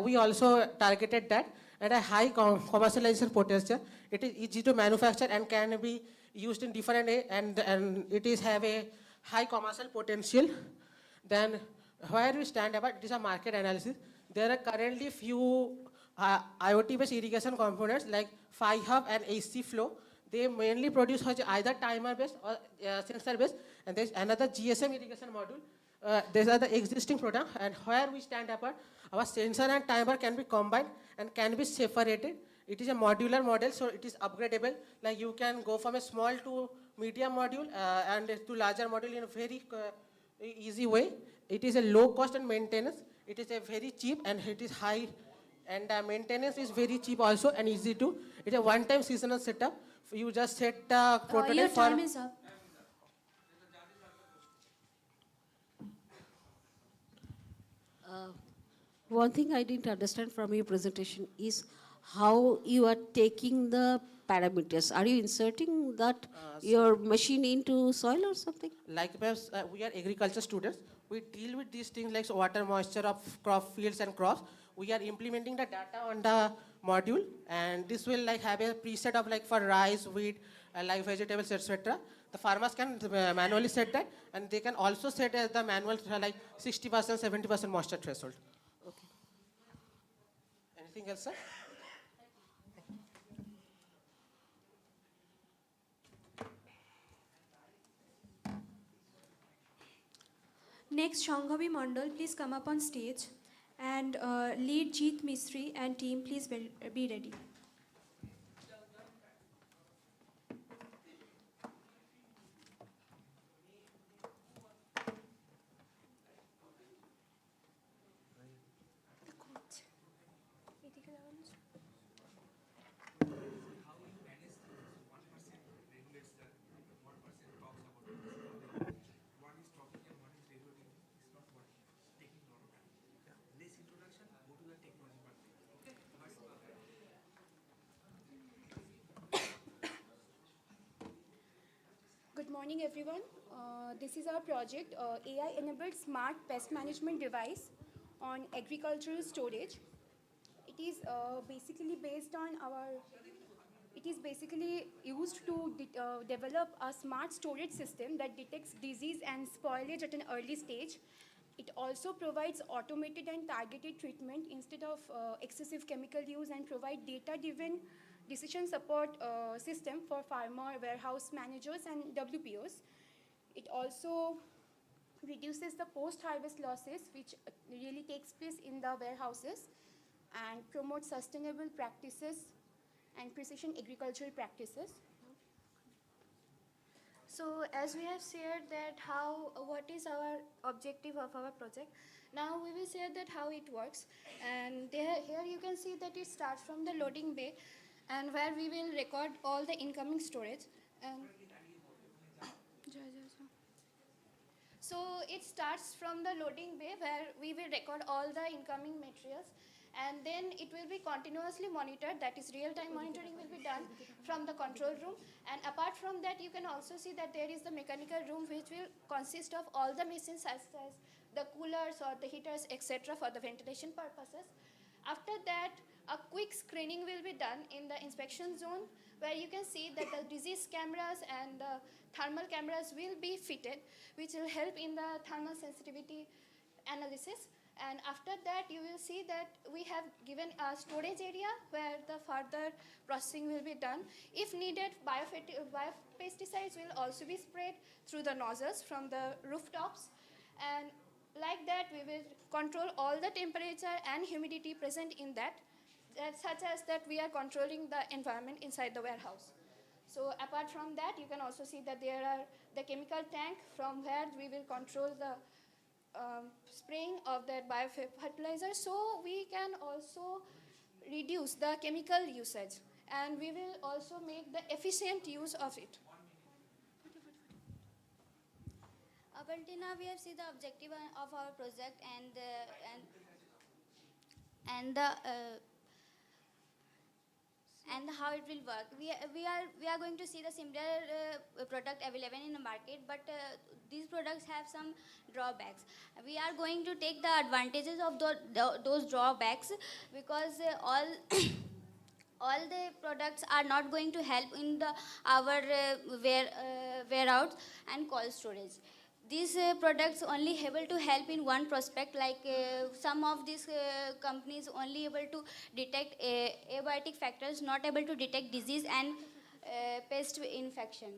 We also targeted that. And a high commercialization potential. It is easy to manufacture and can be used in different ways, and it is have a high commercial potential. Then where we stand about, it is a market analysis. There are currently few IoT-based irrigation components like Phi-Hub and AC Flow. They mainly produce either timer-based or sensor-based, and there's another GSM irrigation module. These are the existing products, and where we stand apart, our sensor and timer can be combined and can be separated. It is a modular model, so it is upgradable. Like you can go from a small to medium module and to larger module in a very easy way. It is a low cost and maintenance. It is a very cheap and it is high, and maintenance is very cheap also and easy to. It's a one-time seasonal setup. You just set the prototype Your for. time is up. One thing I didn't understand from your presentation is how you are taking the parameters. Are you inserting that your machine into soil or something? Like we are agriculture students, we deal with these things like water, moisture of crop fields and crops. We are implementing the data on the module, and this will like have a preset of like for rice, wheat, like vegetables, etc. The farmers can manually set that, and they can also set the manual like 60%, 70% moisture threshold. Okay. Anything else, sir? Next, Shanghavi Mandal, please come up on stage. And lead Jeet Mistry and team, please be ready. Good morning, everyone. This is our project, AI-enabled smart pest management device on agricultural storage. It is basically based on it is basically used to develop a smart storage system that detects disease and spoilage at an early stage. It also provides automated and targeted treatment instead of excessive chemical use, and provide data-driven decision support system for farmer, warehouse managers, and WPOs. It also reduces the post-harvest losses which really takes place in the warehouses, and promotes sustainable practices and precision agricultural practices. So as we have shared that what is our objective of our project, now we will share that how it works. And here you can see that it starts from the loading bay, and where we will record all the incoming storage. And so it starts from the loading bay where we will record all the incoming materials, and then it will be continuously monitored, that is real-time monitoring will be done from the control room. And apart from that, you can also see that there is the mechanical room which will consist of all the machines such as the coolers or the heaters, etc., for the ventilation purposes. After that, a quick screening will be done in the inspection zone, where you can see that the disease cameras and the thermal cameras will be fitted, which will help in the thermal sensitivity analysis. And after that, you will see that we have given a storage area where the further processing will be done. If needed, biopesticides will also be sprayed through the nozzles from the rooftops. And like that, we will control all the temperature and humidity present in that, such as that we are controlling the environment inside the warehouse. So apart from that, you can also see that there are the chemical tank from where we will control the spraying of that biofertilizer, so we can also reduce the chemical usage, and we will also make the efficient use of it. Up until now, we have seen the objective of our project and how it will work. We are going to see the similar product available in the market, but these products have some drawbacks. We are going to take the advantages of those drawbacks, because all the products are not going to help in our warehouse and cold storage. These products only able to help in one prospect, like some of these companies only able to detect abiotic factors, not able to detect disease and pest infection.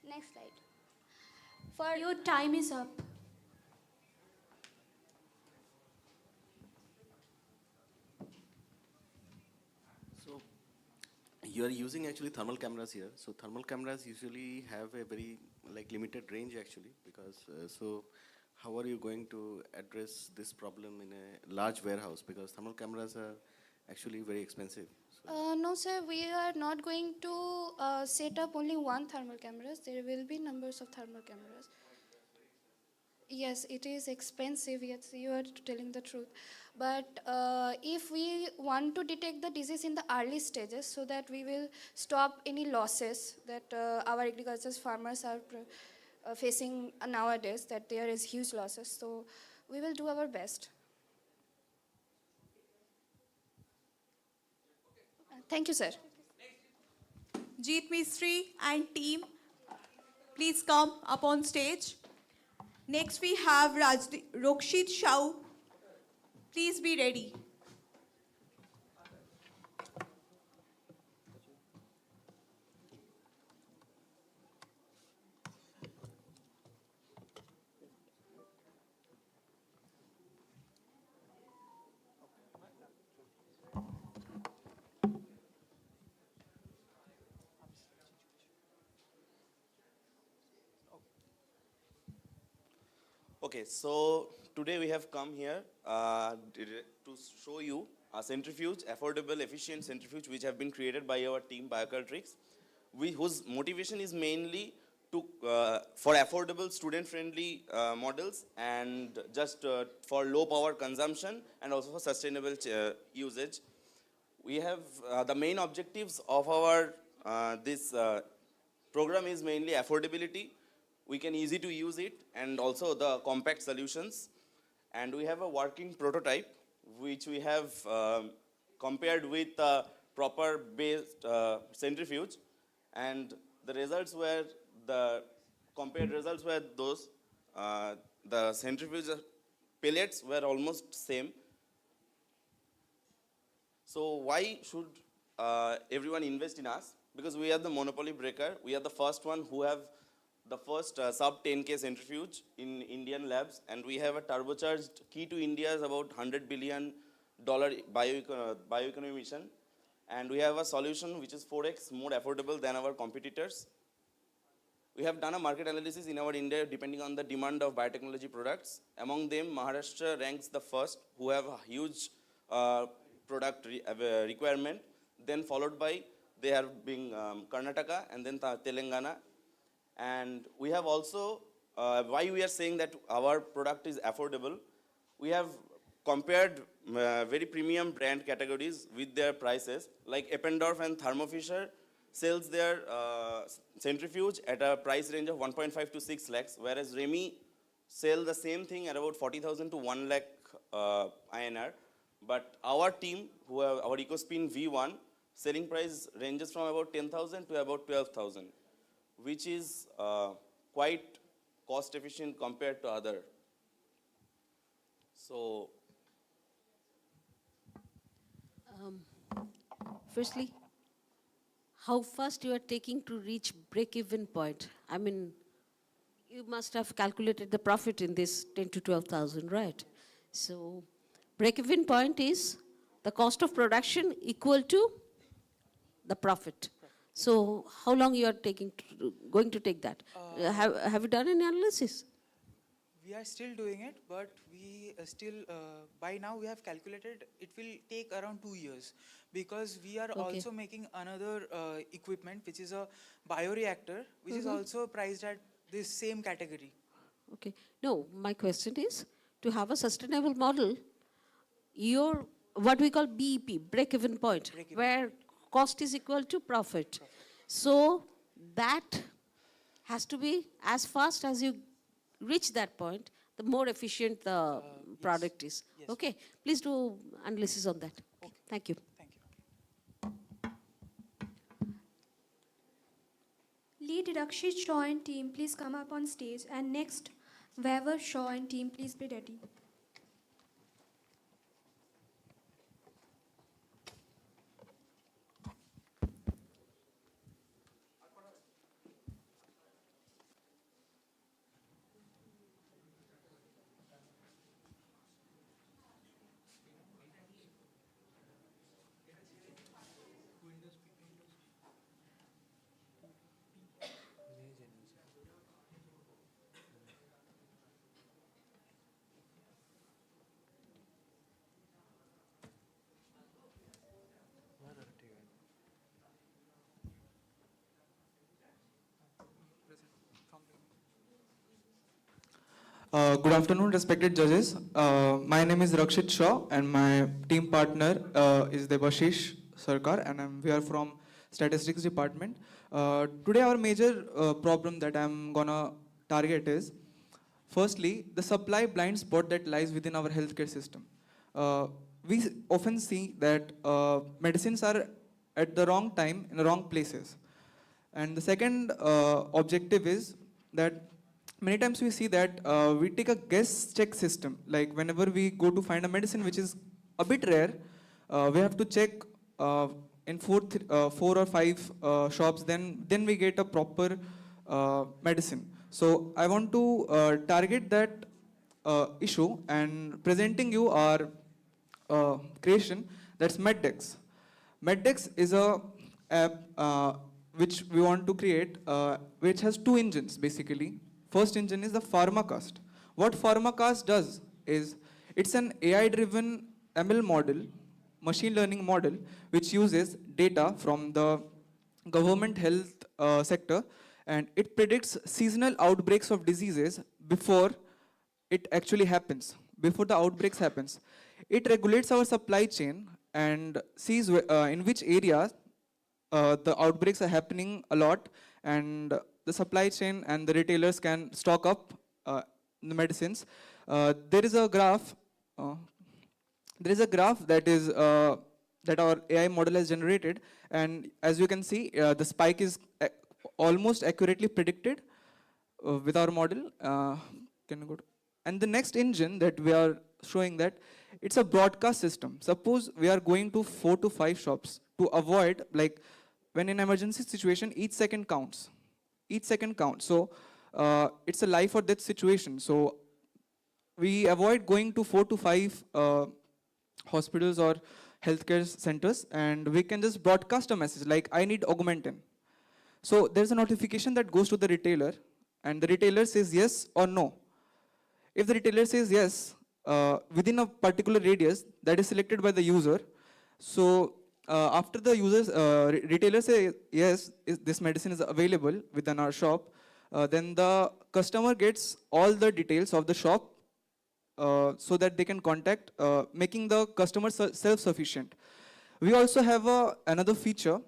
Next slide. Your time is up. So you are using actually thermal cameras here. So thermal cameras usually have a very limited range actually, because so how are you going to address this problem in a large warehouse, because thermal cameras are actually very expensive. So No, sir, we are not going to set up only one thermal cameras. There will be numbers of thermal cameras. Yes, it is expensive. Yes, you are telling the truth. But if we want to detect the disease in the early stages, so that we will stop any losses that our agriculture farmers are facing nowadays, that there is huge losses. So we will do our best. Thank you, sir. Jeet Mistry and team, please come up on stage. Next we have Rokshit Shau. Please be ready. Okay, so today we have come here to show you a centrifuge, affordable, efficient centrifuge, which have been created by our team Biocultrix, whose motivation is mainly to for affordable, student-friendly models, and just for low power consumption, and also for sustainable usage. We have the main objectives of our this program is mainly affordability. We can easy to use it, and also the compact solutions. And we have a working prototype which we have compared with proper based centrifuge, and the results were compared results were those the centrifuge pellets were almost same. So why should everyone invest in us? Because we are the monopoly breaker. We are the first one who have the first sub 10K centrifuge in Indian labs, and we have a turbocharged key to India's about $100 billion bioeconomy mission. And we have a solution which is 4x more affordable than our competitors. We have done a market analysis in our India depending on the demand of biotechnology products. Among them, Maharashtra ranks the first, who have a huge product requirement. Then followed by, they are being Karnataka and then Telangana. And we have also, why we are saying that our product is affordable, we have compared very premium brand categories with their prices, like Eppendorf and Thermo Fisher sells their centrifuge at a price range of 1.5 to 6 lakhs, whereas Remy sell the same thing at about 40,000 to 1 lakh INR. But our team, who have our EcoSpin V1, selling price ranges from about 10,000 to about 12,000, which is quite cost efficient compared to other. So, Firstly, how fast you are taking to reach break-even point? I mean, you must have calculated the profit in this 10 to 12,000, right? So, break-even point is the cost of production equal to the profit. So, how long you are going to take that? Have you done any analysis? We are still doing it, but we still, by now we have calculated it will take around 2 years, because we are also making another equipment, which is a bioreactor, which is also priced at this same category. Okay. No, my question is, to have a sustainable model, your, what we call BEP, break-even point, where cost is equal to profit. So, that has to be as fast as you reach that point, the more efficient the product is. Yes. Okay, please do analysis on that. Okay. Thank you. Lead Rakshit Shaw and team, please come up on stage. And next, Weaver Shaw and team, please be ready. Good afternoon, respected judges. My name is Rakshit Shaw, and my team partner is Debashish Sarkar, and we are from Statistics Department. Today, our major problem that I'm gonna target is, firstly, the supply blind spot that lies within our healthcare system. We often see that medicines are at the wrong time in the wrong places. And the second objective is that many times we see that we take a guess check system. Like whenever we go to find a medicine which is a bit rare, we have to check in four or five shops, then we get a proper medicine. So I want to target that issue and presenting you our creation, that's MedDex. MedDex is a app which we want to create, which has two engines basically. First engine is the PharmaCast. What PharmaCast does is, it's an AI-driven ML model, machine learning model, which uses data from the government health sector, and it predicts seasonal outbreaks of diseases before it actually happens, before the outbreaks happens. It regulates our supply chain and sees in which areas the outbreaks are happening a lot, and the supply chain and the retailers can stock up the medicines. There is a graph. That is that our AI model has generated, and as you can see, the spike is almost accurately predicted with our model. Can you go to, and the next engine that we are showing, that it's a broadcast system. Suppose we are going to 4 to 5 shops to avoid, like when in emergency situation, each second counts. Each second counts. So it's a life or death situation. So we avoid going to 4 to 5 hospitals or healthcare centers, and we can just broadcast a message like, I need Augmentin. So there's a notification that goes to the retailer, and the retailer says yes or no. If the retailer says yes, within a particular radius that is selected by the user, so after the users, retailer say yes, this medicine is available within our shop, then the customer gets all the details of the shop so that they can contact, making the customer self-sufficient. We also have another feature,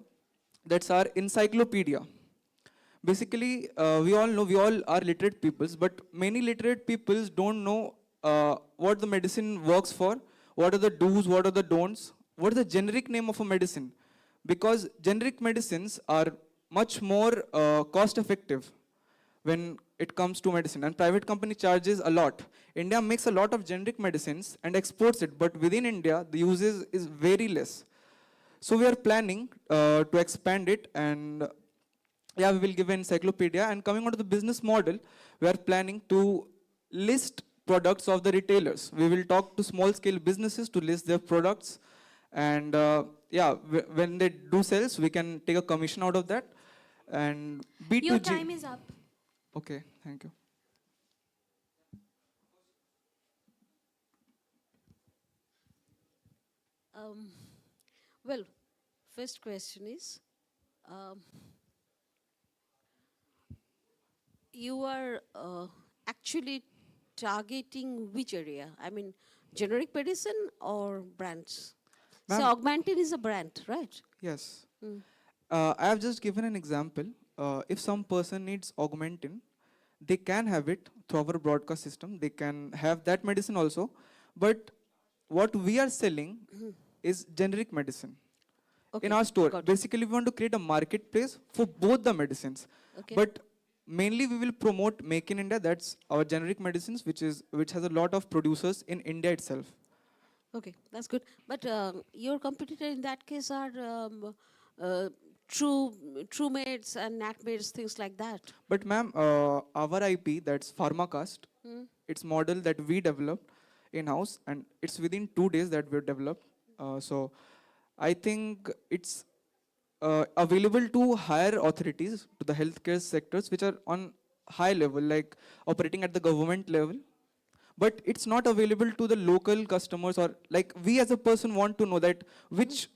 that's our encyclopedia. Basically, we all know, we all are literate peoples, but many literate peoples don't know what the medicine works for, what are the do's, what are the don'ts, what is the generic name of a medicine. Because generic medicines are much more cost effective when it comes to medicine, and private company charges a lot. India makes a lot of generic medicines and exports it, but within India, the usage is very less. So we are planning to expand it, and yeah, we will give an encyclopedia. And coming on to the business model, we are planning to list products of the retailers. We will talk to small scale businesses to list their products. And yeah, when they do sales, we can take a commission out of that. And B2G. Your time is up. Okay, thank you. Um, well, first question is, um, you are actually targeting which area? I mean, generic medicine or brands? So Augmentin is a brand, right? Yes. Mm. I have just given an example. If some person needs Augmentin, they can have it through our broadcast system. They can have that medicine also. But what we are selling is generic medicine. Okay, In our store, got it. basically we want to create a marketplace for both the medicines. Okay. But mainly we will promote Make in India. That's our generic medicines, which has a lot of producers in India itself. Okay, that's good. But your competitor in that case are uh, true mates and natmates, things like that. But ma'am, our IP, that's Pharmacast, Hmm. it's model that we developed in-house, and it's within 2 days that we've developed. So I think it's available to higher authorities, to the healthcare sectors, which are on high level, like operating at the government level. But it's not available to the local customers, or like we as a person want to know that which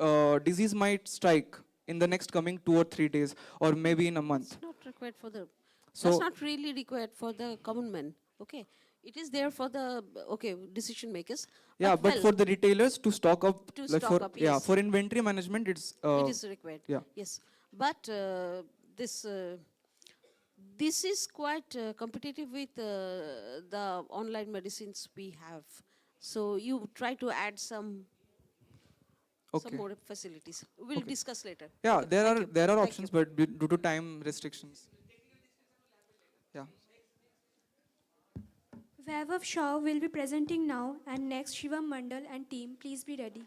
disease might strike in the next coming 2 or 3 days, or maybe in a month. It's not required for the, So- that's not really required for the common man, okay? It is there for the, okay, decision makers. Yeah, but well, for the retailers to stock up, to like stock for up, yeah, yes. for inventory management, it's it is required, yeah. yes. But this this is quite competitive with the online medicines we have. So you try to add some Okay. more facilities. We'll Okay. discuss later. Yeah, Okay, there thank are you. there are Thank options, you. but due to time restrictions. Yeah. Vaibhav Shah will be presenting now, and next Shivam Mandal and team, please be ready.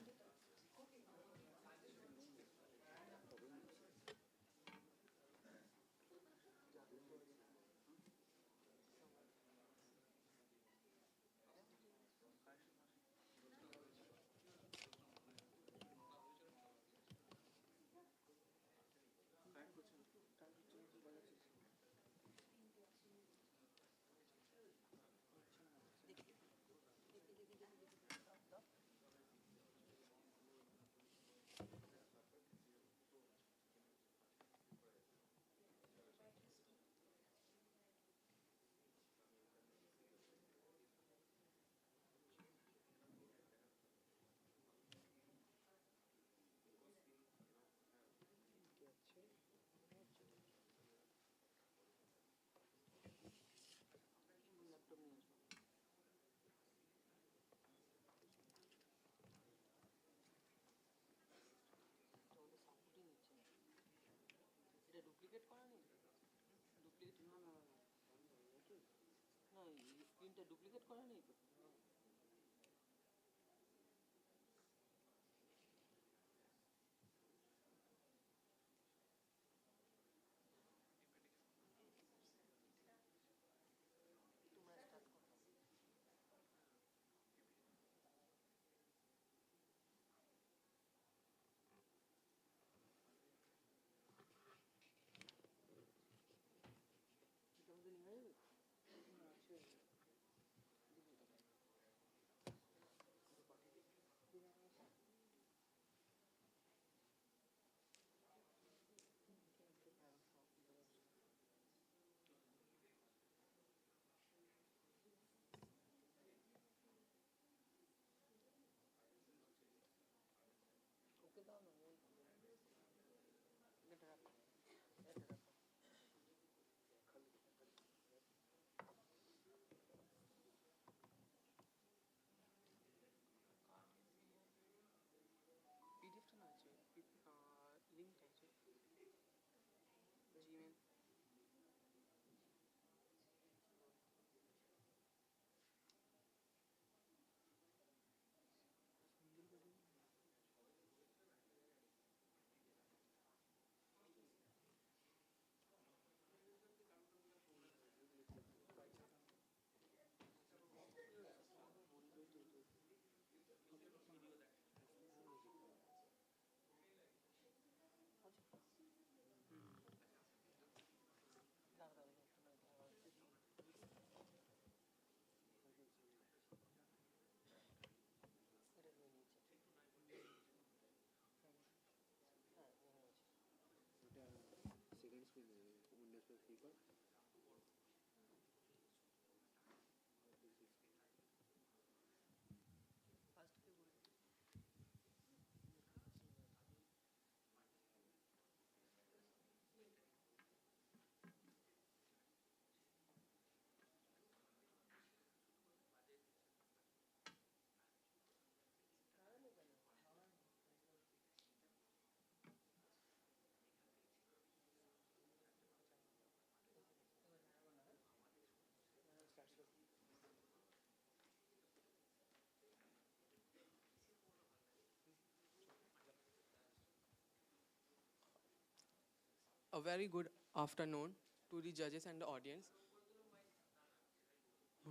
A very good afternoon to the judges and the audience.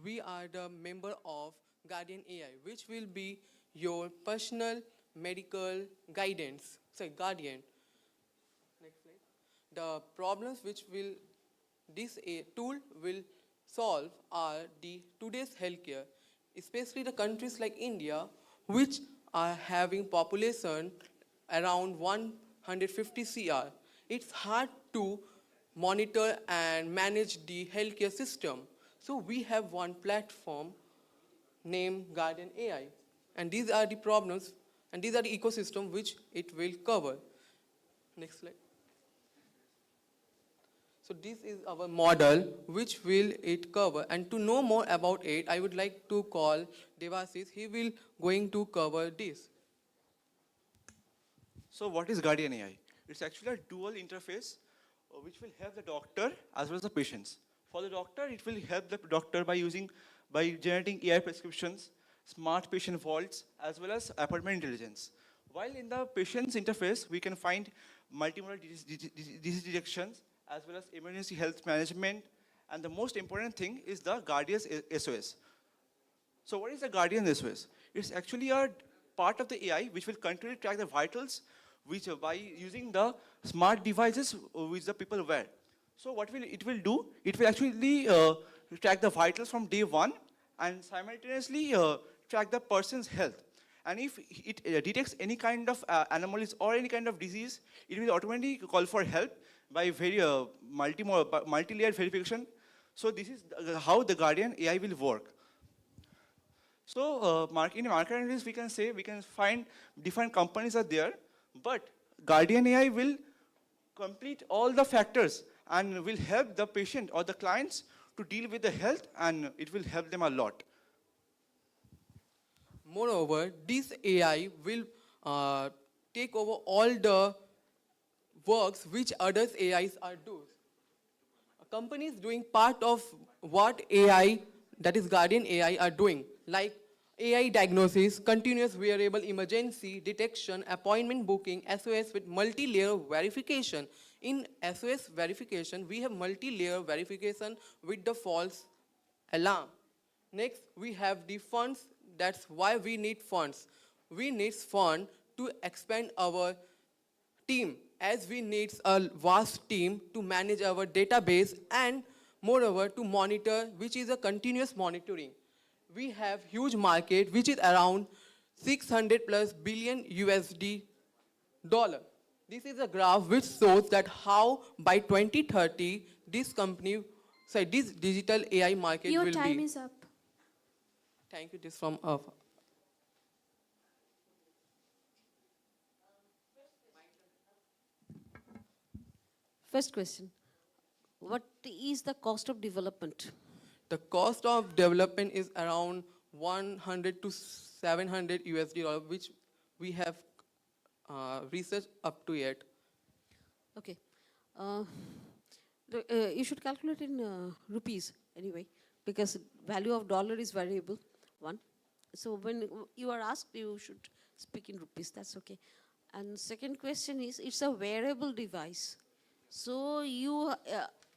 We are the member of Guardian AI, which will be your personal medical guidance. Sorry, guardian. Next slide. The problems which will this tool will solve are the today's healthcare, especially the countries like India, which are having population around 150 CR. It's hard to monitor and manage the healthcare system. So we have one platform named Guardian AI. And these are the problems and these are the ecosystem which it will cover. Next slide. So this is our model which will it cover. And to know more about it, I would like to call Devasis. He will going to cover this. So what is Guardian AI? It's actually a dual interface which will help the doctor as well as the patients. For the doctor, it will help the doctor by generating AI prescriptions, smart patient vaults, as well as appointment intelligence. While in the patient's interface, we can find multimodal disease detections, as well as emergency health management, and the most important thing is the Guardian's SOS. So what is the Guardian SOS? It's actually a part of the AI which will continually track the vitals which by using the smart devices which the people wear. So what it will do, it will actually track the vitals from day one and simultaneously track the person's health. And if it detects any kind of anomalies or any kind of disease, it will automatically call for help by very multi-layered verification. So this is how the Guardian AI will work. So in market analysis, we can find different companies are there, but Guardian AI will complete all the factors and will help the patient or the clients to deal with the health, and it will help them a lot. Moreover, this AI will take over all the works which others AIs are doing. A company is doing part of what AI, that is Guardian AI, are doing, like AI diagnosis, continuous wearable emergency detection, appointment booking, SOS with multi-layer verification. In SOS verification, we have multi-layer verification with the false alarm. Next, we have the funds. That's why we need funds. We need funds to expand our team, as we need a vast team to manage our database and moreover to monitor, which is a continuous monitoring. We have huge market which is around 600 plus billion USD dollar. This is a graph which shows that how by 2030 this this digital AI market Your will time be. is up. Thank you. This from First question. What is the cost of development? The cost of development is around 100 to 700 USD dollar, which we have researched up to yet. Okay. You should calculate in rupees anyway, because value of dollar is variable, one. So when you are asked, you should speak in rupees, that's okay. And second question is, it's a wearable device. So you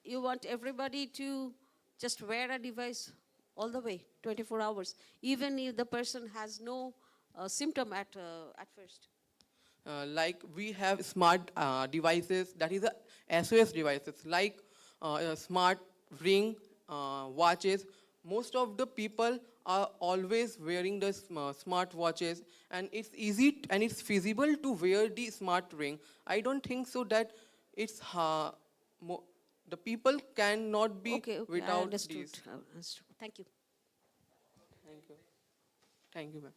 want everybody to just wear a device all the way, 24 hours, even if the person has no symptom at first. Like we have smart devices, that is SOS devices, like smart ring, watches. Most of the people are always wearing the smart watches, and it's easy and it's feasible to wear the smart ring. I don't think so that it's the people cannot be Okay, okay, I without understood. these. Understood. Thank you. Thank you. Thank you, ma'am.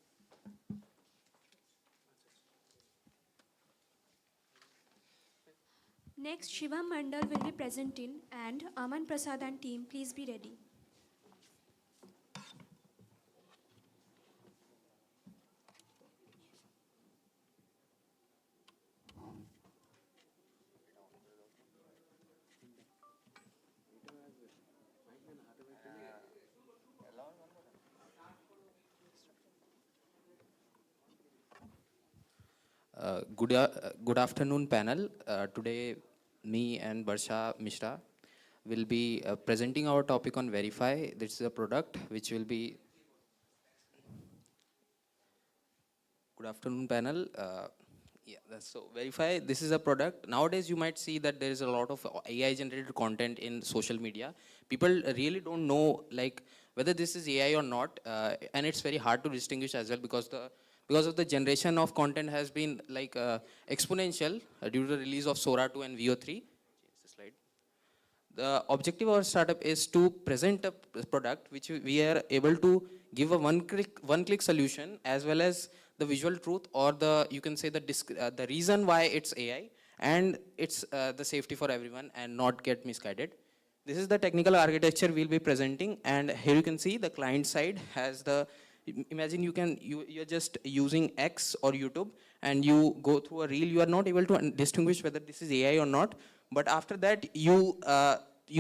Next, Shivam Mandal will be presenting, and Aman Prasad and team, please be ready. Good afternoon, panel. Today, me and Barsha Mishra will be presenting our topic on Verify. This is a product which will be. Good afternoon, panel. So Verify, this is a product. Nowadays, you might see that there is a lot of AI-generated content in social media. People really don't know like whether this is AI or not, and it's very hard to distinguish as well because of the generation of content has been like exponential due to the release of Sora 2 and VO3. Change the slide. The objective of our startup is to present a product which we are able to give a one-click solution as well as the visual truth or the you can say the reason why it's AI and it's the safety for everyone and not get misguided. This is the technical architecture we'll be presenting, and here you can see the client side has the. Imagine you're just using X or YouTube and you go through a reel. You are not able to distinguish whether this is AI or not. But after that, you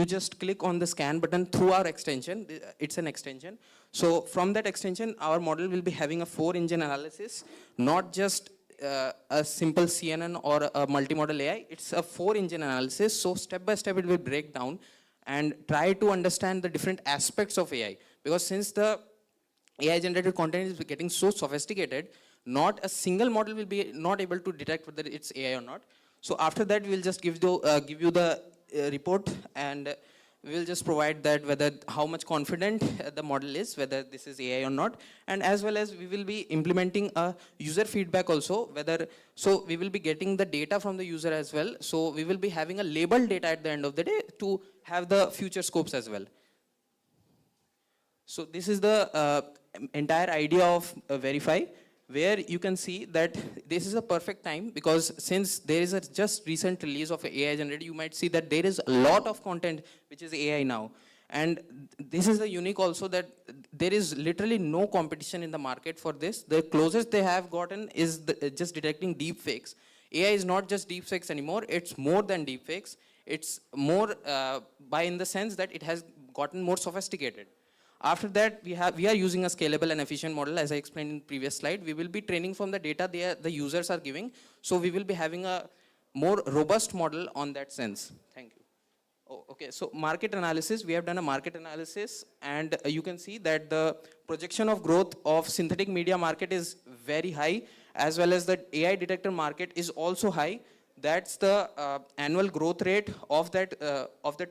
just click on the scan button through our extension. It's an extension. So from that extension, our model will be having a 4-engine analysis, not just a simple CNN or a multimodal AI. It's a 4-engine analysis. So step by step, it will break down and try to understand the different aspects of AI. Because since the AI-generated content is getting so sophisticated, not a single model will be not able to detect whether it's AI or not. So after that, we'll just give you the report, and we'll just provide that whether how much confident the model is, whether this is AI or not, and as well as we will be implementing a user feedback also, so we will be getting the data from the user as well. So we will be having a labeled data at the end of the day to have the future scopes as well. So this is the entire idea of Verify, where you can see that this is a perfect time because since there is a just recent release of AI generated, you might see that there is a lot of content which is AI now. And this is the unique also that there is literally no competition in the market for this. The closest they have gotten is just detecting deep fakes. AI is not just deep fakes anymore, it's more than deep fakes. It's more by in the sense that it has gotten more sophisticated. After that, we are using a scalable and efficient model, as I explained in the previous slide. We will be training from the data the users are giving. So we will be having a more robust model on that sense. Thank you. Oh, okay, so market analysis, we have done a market analysis, and you can see that the projection of growth of synthetic media market is very high, as well as the AI detector market is also high. That's the annual growth rate of that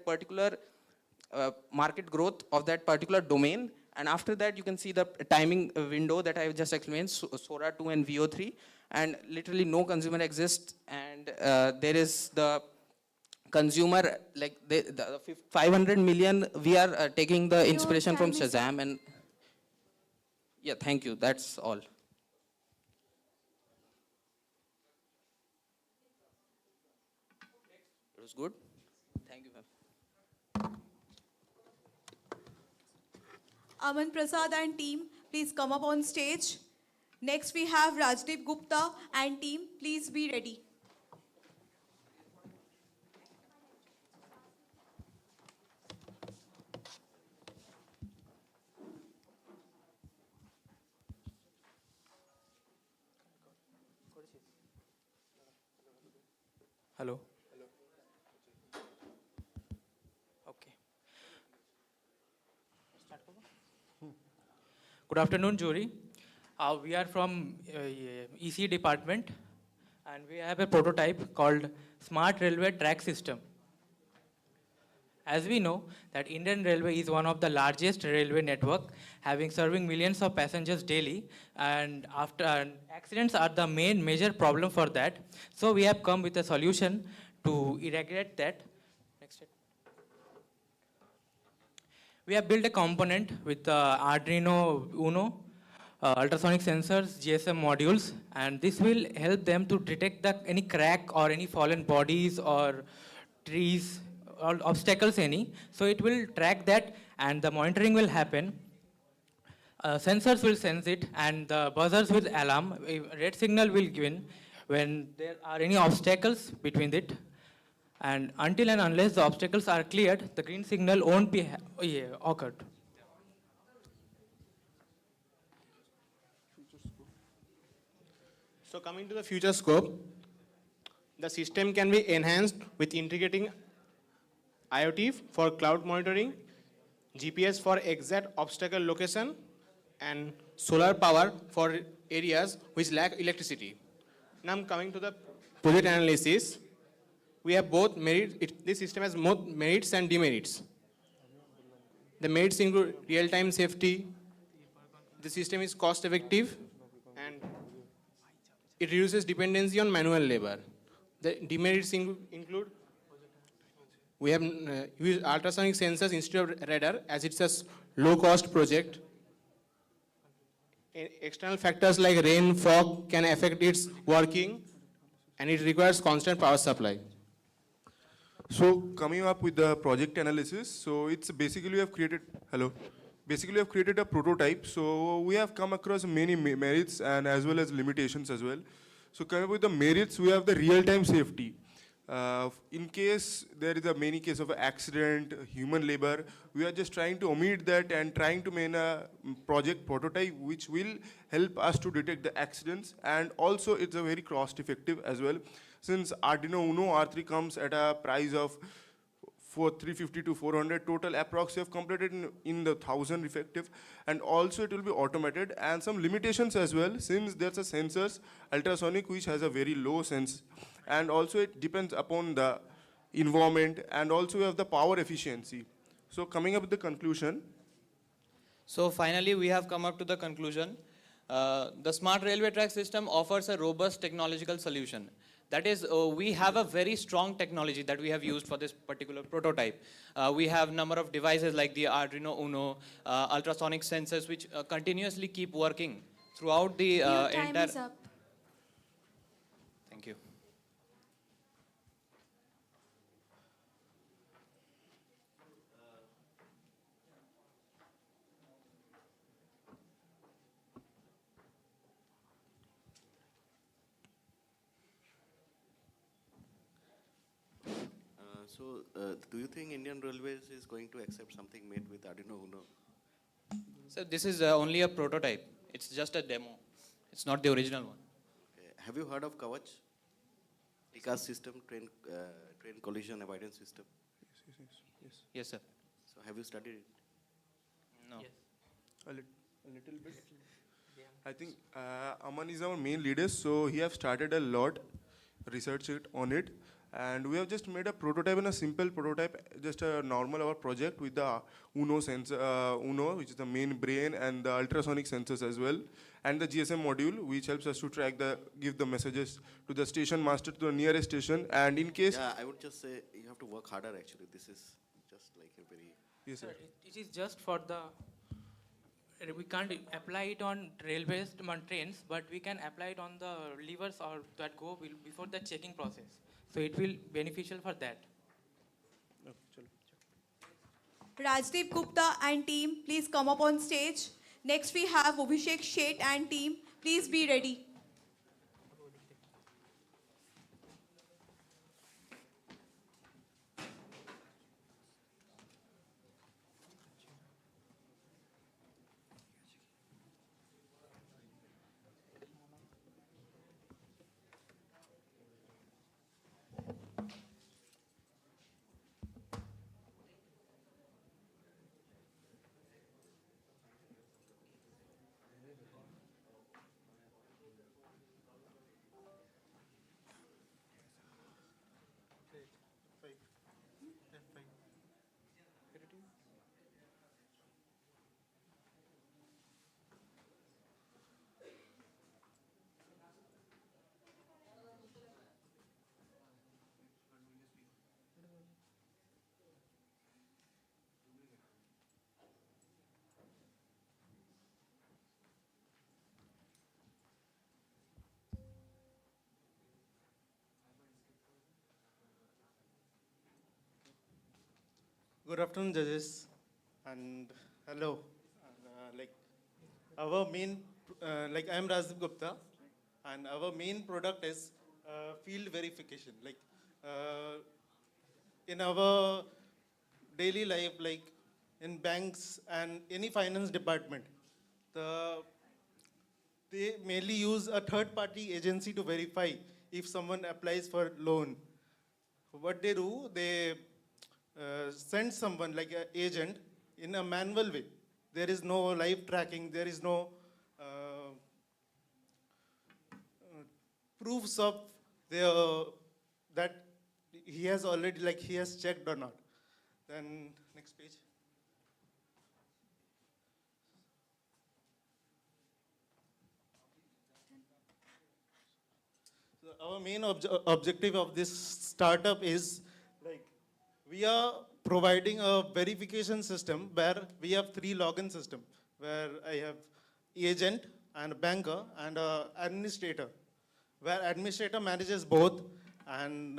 particular market growth of that particular domain. And after that, you can see the timing window that I just explained, Sora 2 and VO3, and literally no consumer exists, and there is the consumer, like the 500 million, we are taking the inspiration from Shazam, and yeah, thank you, that's all. It was good. Thank you, ma'am. Aman Prasad and team, please come up on stage. Next, we have Rajdeep Gupta and team. Please be ready. Hello. Okay. Good afternoon, jury. We are from EC department, and we have a prototype called Smart Railway Track System. As we know that Indian Railway is one of the largest railway network, serving millions of passengers daily, and accidents are the major problem for that. So we have come with a solution to irrigate that. Next slide. We have built a component with Arduino Uno, ultrasonic sensors, GSM modules, and this will help them to detect any crack or any fallen bodies or trees or obstacles any. So it will track that and the monitoring will happen. Sensors will sense it and the buzzers will alarm. A red signal will given when there are any obstacles between it. And until and unless the obstacles are cleared, the green signal won't be occurred. So coming to the future scope, the system can be enhanced with integrating IoT for cloud monitoring, GPS for exact obstacle location, and solar power for areas which lack electricity. Now I'm coming to the project analysis. We have both merits. This system has both merits and demerits. The merits include real-time safety. The system is cost-effective, and it reduces dependency on manual labor. The demerits include we have used ultrasonic sensors instead of radar as it's a low-cost project. External factors like rain, fog can affect its working, and it requires constant power supply. So coming up with the project analysis, so it's basically we have created, basically we have created a prototype. So we have come across many merits and as well as limitations as well. So coming up with the merits, we have the real-time safety. In case there is a many case of accident, human labor, we are just trying to omit that and trying to make a project prototype which will help us to detect the accidents, and also it's a very cost effective as well. Since Arduino Uno R3 comes at a price of 350 to 400 total, approx we have completed in the 1000 effective, and also it will be automated, and some limitations as well since there's a sensors ultrasonic which has a very low sense, and also it depends upon the environment, and also we have the power efficiency. So coming up with the conclusion. So finally we have come up to the conclusion. The smart railway track system offers a robust technological solution. That is, we have a very strong technology that we have used for this particular prototype. We have number of devices like the Arduino Uno, ultrasonic sensors which continuously keep working throughout the Your time entire... is up. Thank you. Do you think Indian Railways is going to accept something made with Arduino Uno? So this is only a prototype. It's just a demo. It's not the original one. Okay. Have you heard of Kavach? TCAS system, train collision avoidance system. Yes, sir. So have you studied it? No. Yes. A little bit. I think Aman is our main leader, so he have started a lot, research it on it, and we have just made a prototype, and a simple prototype, just a normal our project with the Uno sensor, Uno, which is the main brain, and the ultrasonic sensors as well, and the GSM module, which helps us to track give the messages to the station master, to the nearest station, and in case. Yeah, I would just say you have to work harder. Actually, this is just like a very. Yes, sir. It is just for the. We can't apply it on railways, on trains, but we can apply it on the levers or that go before the checking process. So it will beneficial for that. Rajdeep Gupta and team, please come up on stage. Next we have Abhishek Sheth and team. Please be ready. Good afternoon, judges, and hello. Like our main, like I am Rajiv Gupta, and our main product is field verification. Like in our daily life, like in banks and any finance department, the they mainly use a third-party agency to verify if someone applies for loan. What they do, they send someone like an agent in a manual way. There is no live tracking. There is no proofs of that he has already he has checked or not. Then next page. So our main objective of this startup is like we are providing a verification system where we have 3 login system where I have agent and a banker and a administrator, where administrator manages both, and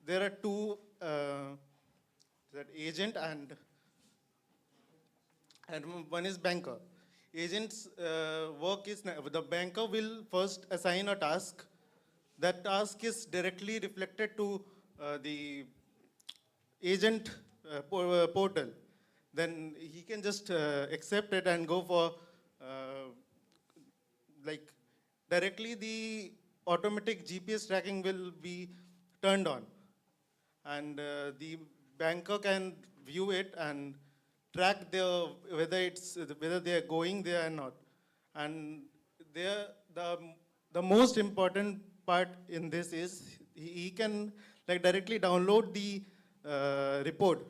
there are 2 that agent and one is banker. Agent's work is the banker will first assign a task. That task is directly reflected to the agent portal. Then he can just accept it and go for like directly the automatic GPS tracking will be turned on, and the banker can view it and track whether they are going there or not. And there the most important part in this is he can like directly download the report.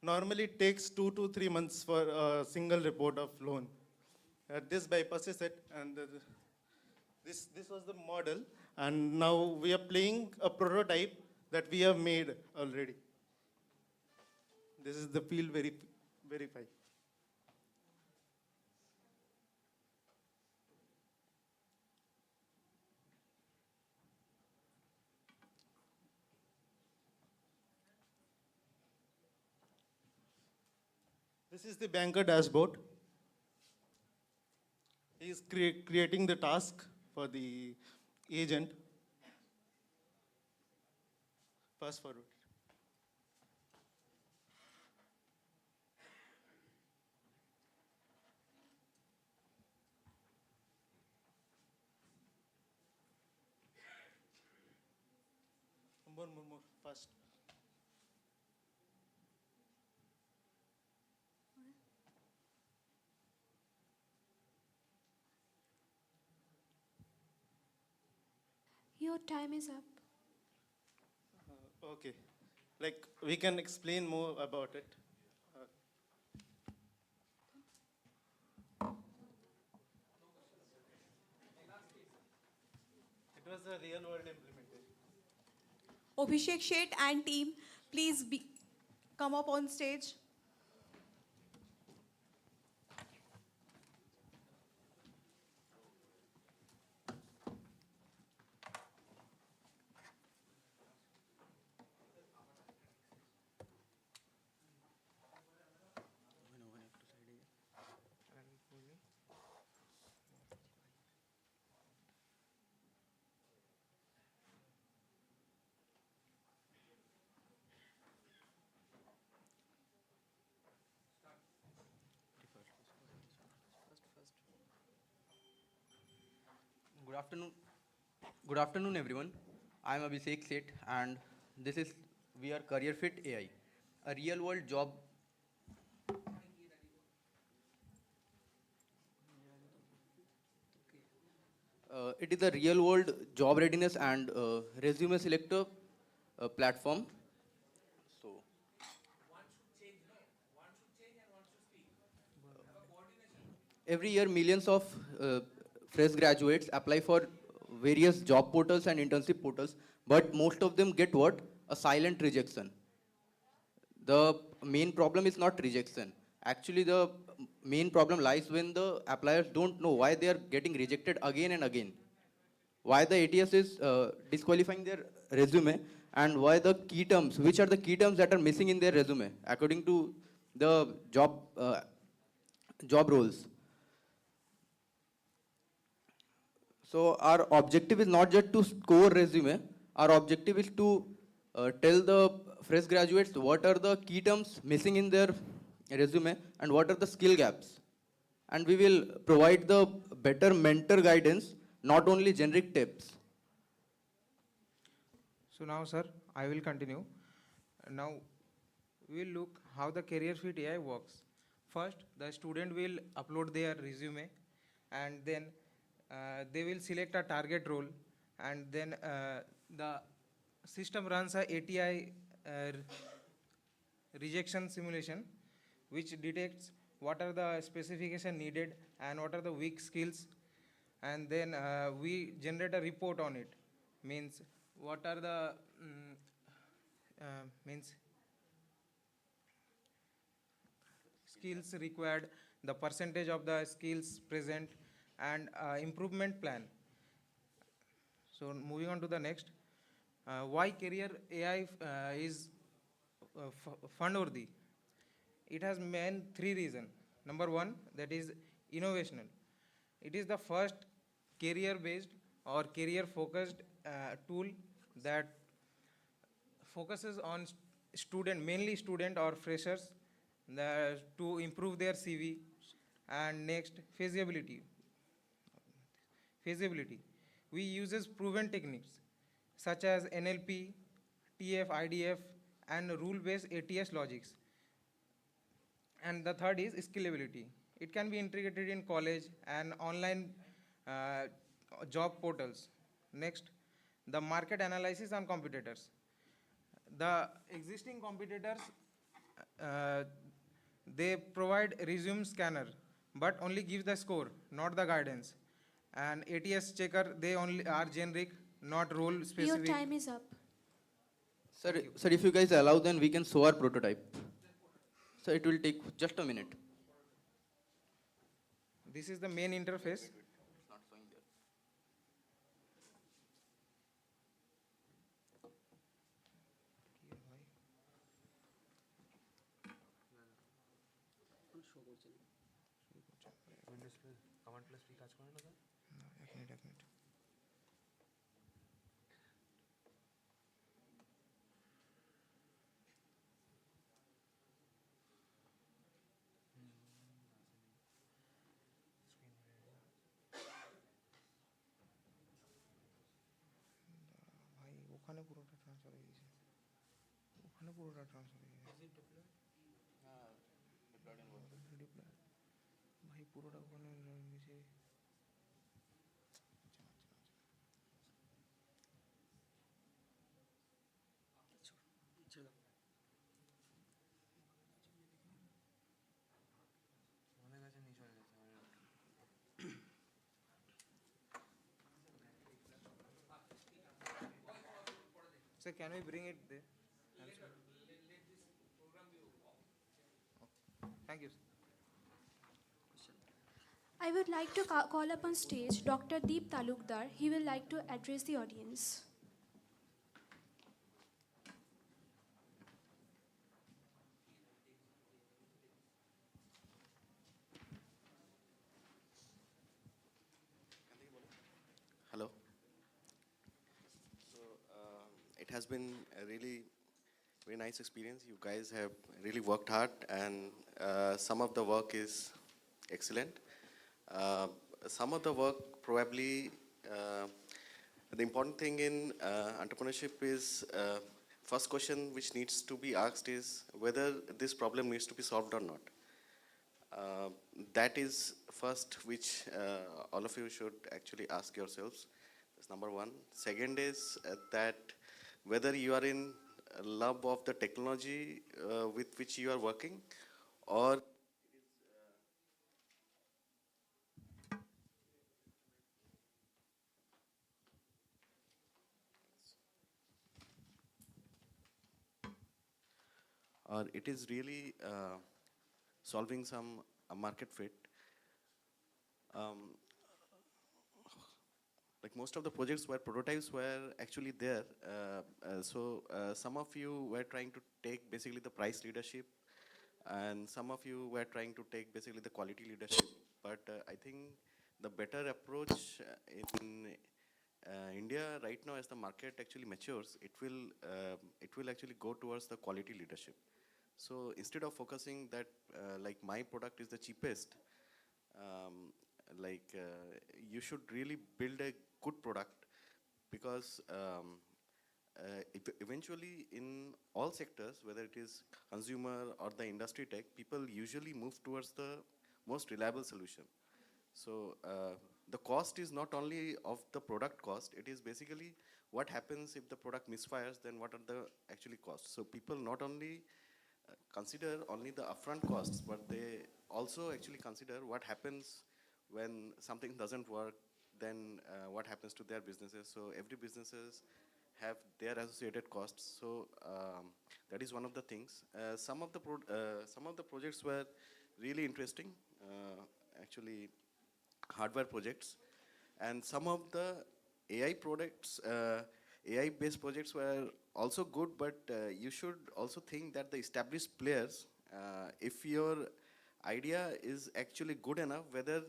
Normally it takes 2 to 3 months for a single report of loan. This bypasses it, and this was the model, and now we are playing a prototype that we have made already. This is the field verify. This is the banker dashboard. He is creating the task for the agent. Fast forward. More, fast. Your time is up. Okay. Like we can explain more about it. It was a real world implementation. Abhishek Shet and team, please come up on stage. Good afternoon. Good afternoon, everyone. I am Abhishek Seth, and this is we are Career Fit AI, a real-world job. It is a real-world job readiness and resume selector platform. So, every year, millions of fresh graduates apply for various job portals and internship portals, but most of them get what? A silent rejection. The main problem is not rejection. Actually, the main problem lies when the appliers don't know why they are getting rejected again and again. Why the ATS is disqualifying their resume, and why the key terms, which are the key terms that are missing in their resume according to the job roles. So our objective is not just to score resume. Our objective is to tell the fresh graduates what are the key terms missing in their resume and what are the skill gaps. And we will provide the better mentor guidance, not only generic tips. So now, sir, I will continue. Now, we will look how the career fit AI works. First, the student will upload their resume, and then they will select a target role, and then the system runs a ATI rejection simulation, which detects what are the specification needed and what are the weak skills, and then we generate a report on it. Means what are the means skills required, the percentage of the skills present, and improvement plan. So moving on to the next, why career AI is fund worthy? It has main three reasons. Number one, that is innovational. It is the first career based or career focused tool that focuses on student, mainly student or freshers, to improve their CV. And next, feasibility. Feasibility. We uses proven techniques such as NLP, TF, IDF, and rule-based ATS logics. And the third is scalability. It can be integrated in college and online uh, job portals. Next, the market analysis on competitors. The existing competitors, uh, they provide resume scanner, but only gives the score, not the guidance. And ATS checker, they only are generic, not role Your specific. time is up. Sir, if you guys allow, then we can show our prototype. So it will take just a minute. This is the main interface. ভাই ওখানে পুরোটা transfer হয়ে গেছে, ওখানে পুরোটা transfer হয়ে গেছে। Deploy। ভাই পুরোটা ওখানে রয়ে গেছে। Sir, can we bring it there? Thank you, sir. I would like to call up on stage Dr. Deep Talukdar. He will like to address the audience. Hello. So it has been a really very nice experience. You guys have really worked hard, and some of the work is excellent. Some of the work probably the important thing in entrepreneurship is first question which needs to be asked is whether this problem needs to be solved or not. That is first which all of you should actually ask yourselves. That's number one. Second is that whether you are in love of the technology with which you are working, or it is really solving some market fit. like most of the projects where prototypes were actually there. Some of you were trying to take basically the price leadership, and some of you were trying to take basically the quality leadership. But I think the better approach in India right now, as the market actually matures, it will actually go towards the quality leadership. So instead of focusing that like my product is the cheapest, you should really build a good product, because eventually in all sectors, whether it is consumer or the industry tech, people usually move towards the most reliable solution. So the cost is not only of the product cost, it is basically what happens if the product misfires, then what are the actually costs. So people not only consider only the upfront costs, but they also actually consider what happens when something doesn't work, then what happens to their businesses. So every businesses have their associated costs. So that is one of the things. Some of the projects were really interesting, actually hardware projects, and some of the AI products, AI-based projects were also good, but you should also think that the established players, if your idea is actually good enough, whether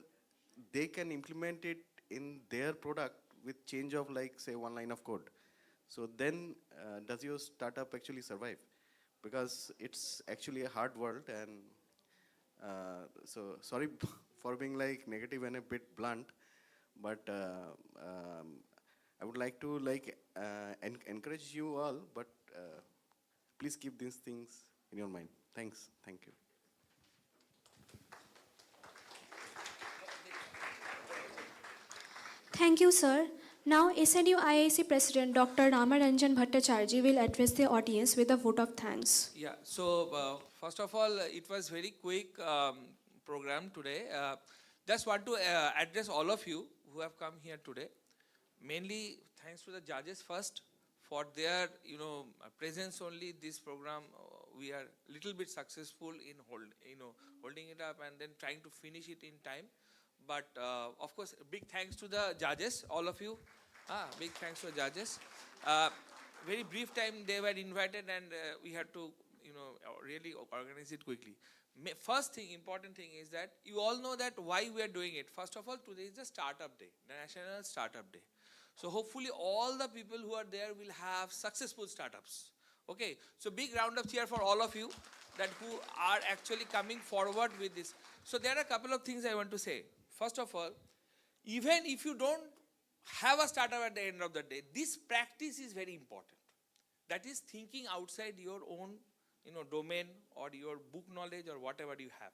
they can implement it in their product with change of like say one line of code. So then does your startup actually survive? Because it's actually a hard world, and so sorry for being like negative and a bit blunt, but I would like to like encourage you all, but please keep these things in your mind. Thanks. Thank you. Thank you, sir. Now, SNU IIC President Dr. Ramaranjan Bhattacharjee will address the audience with a vote of thanks. Yeah, so first of all, it was very quick program today. Just want to address all of you who have come here today. Mainly thanks to the judges first for their presence only. This program we are little bit successful in holding it up and then trying to finish it in time. But of course, big thanks to the judges, all of you. Big thanks to the judges. Very brief time they were invited, and we had to really organize it quickly. First thing, important thing is that you all know that why we are doing it. First of all, today is the startup day, the National Startup Day. So hopefully all the people who are there will have successful startups. Okay, so big round of cheer for all of you that who are actually coming forward with this. So there are a couple of things I want to say. First of all, even if you don't have a startup at the end of the day, this practice is very important. That is thinking outside your own domain or your book knowledge or whatever you have.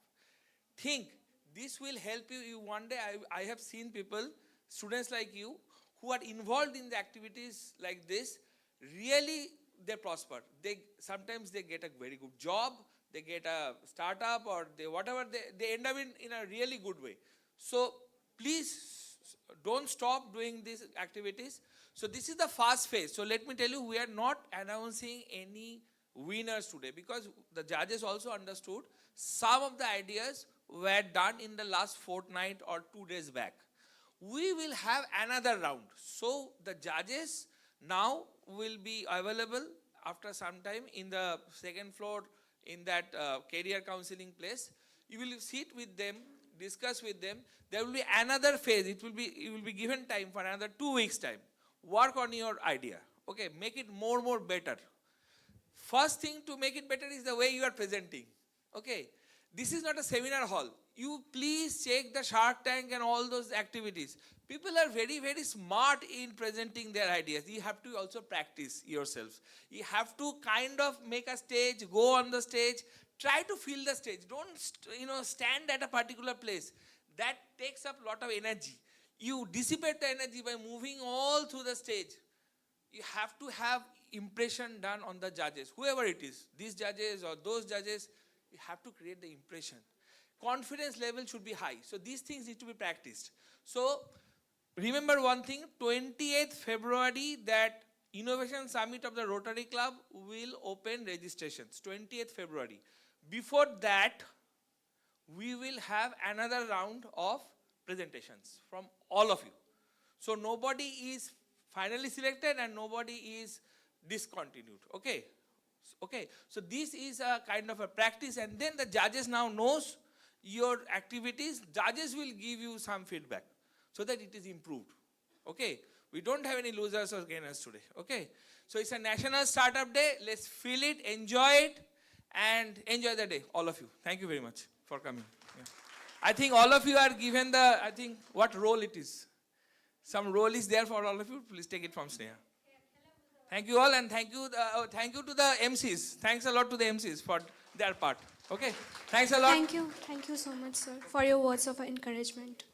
Think, this will help you. One day I have seen people, students like you, who are involved in the activities like this, really they prosper. Sometimes they get a very good job, they get a startup, or whatever, they end up in a really good way. So please don't stop doing these activities. So this is the first phase. So let me tell you, we are not announcing any winners today, because the judges also understood some of the ideas were done in the last fortnight or 2 days back. We will have another round. So the judges now will be available after some time in the second floor in that career counseling place. You will sit with them, discuss with them. There will be another phase. You will be given time for another 2 weeks time. Work on your idea. Okay, make it more better. First thing to make it better is the way you are presenting. Okay, this is not a seminar hall. You please check the Shark Tank and all those activities. People are very smart in presenting their ideas. You have to also practice yourselves. You have to kind of make a stage, go on the stage, try to fill the stage. Don't stand at a particular place. That takes up a lot of energy. You dissipate the energy by moving all through the stage. You have to have impression done on the judges, whoever it is, these judges or those judges. You have to create the impression. Confidence level should be high. So these things need to be practiced. So remember one thing, 28th February, that Innovation Summit of the Rotary Club will open registrations, 20th February. Before that, we will have another round of presentations from all of you. So nobody is finally selected and nobody is discontinued. Okay. Okay. So this is a kind of a practice, and then the judges now knows your activities. Judges will give you some feedback so that it is improved. Okay. We don't have any losers or gainers today. Okay. So it's a National Startup Day. Let's feel it, enjoy it, and enjoy the day, all of you. Thank you very much for coming. Yeah. I think all of you are given the, I think, what role it is. Some role is there for all of you. Please take it from Sneha. Thank you all, and thank you to the MCs. Thanks a lot to the MCs for their part. Okay. Thanks a lot. Thank you so much, sir, for your words of encouragement.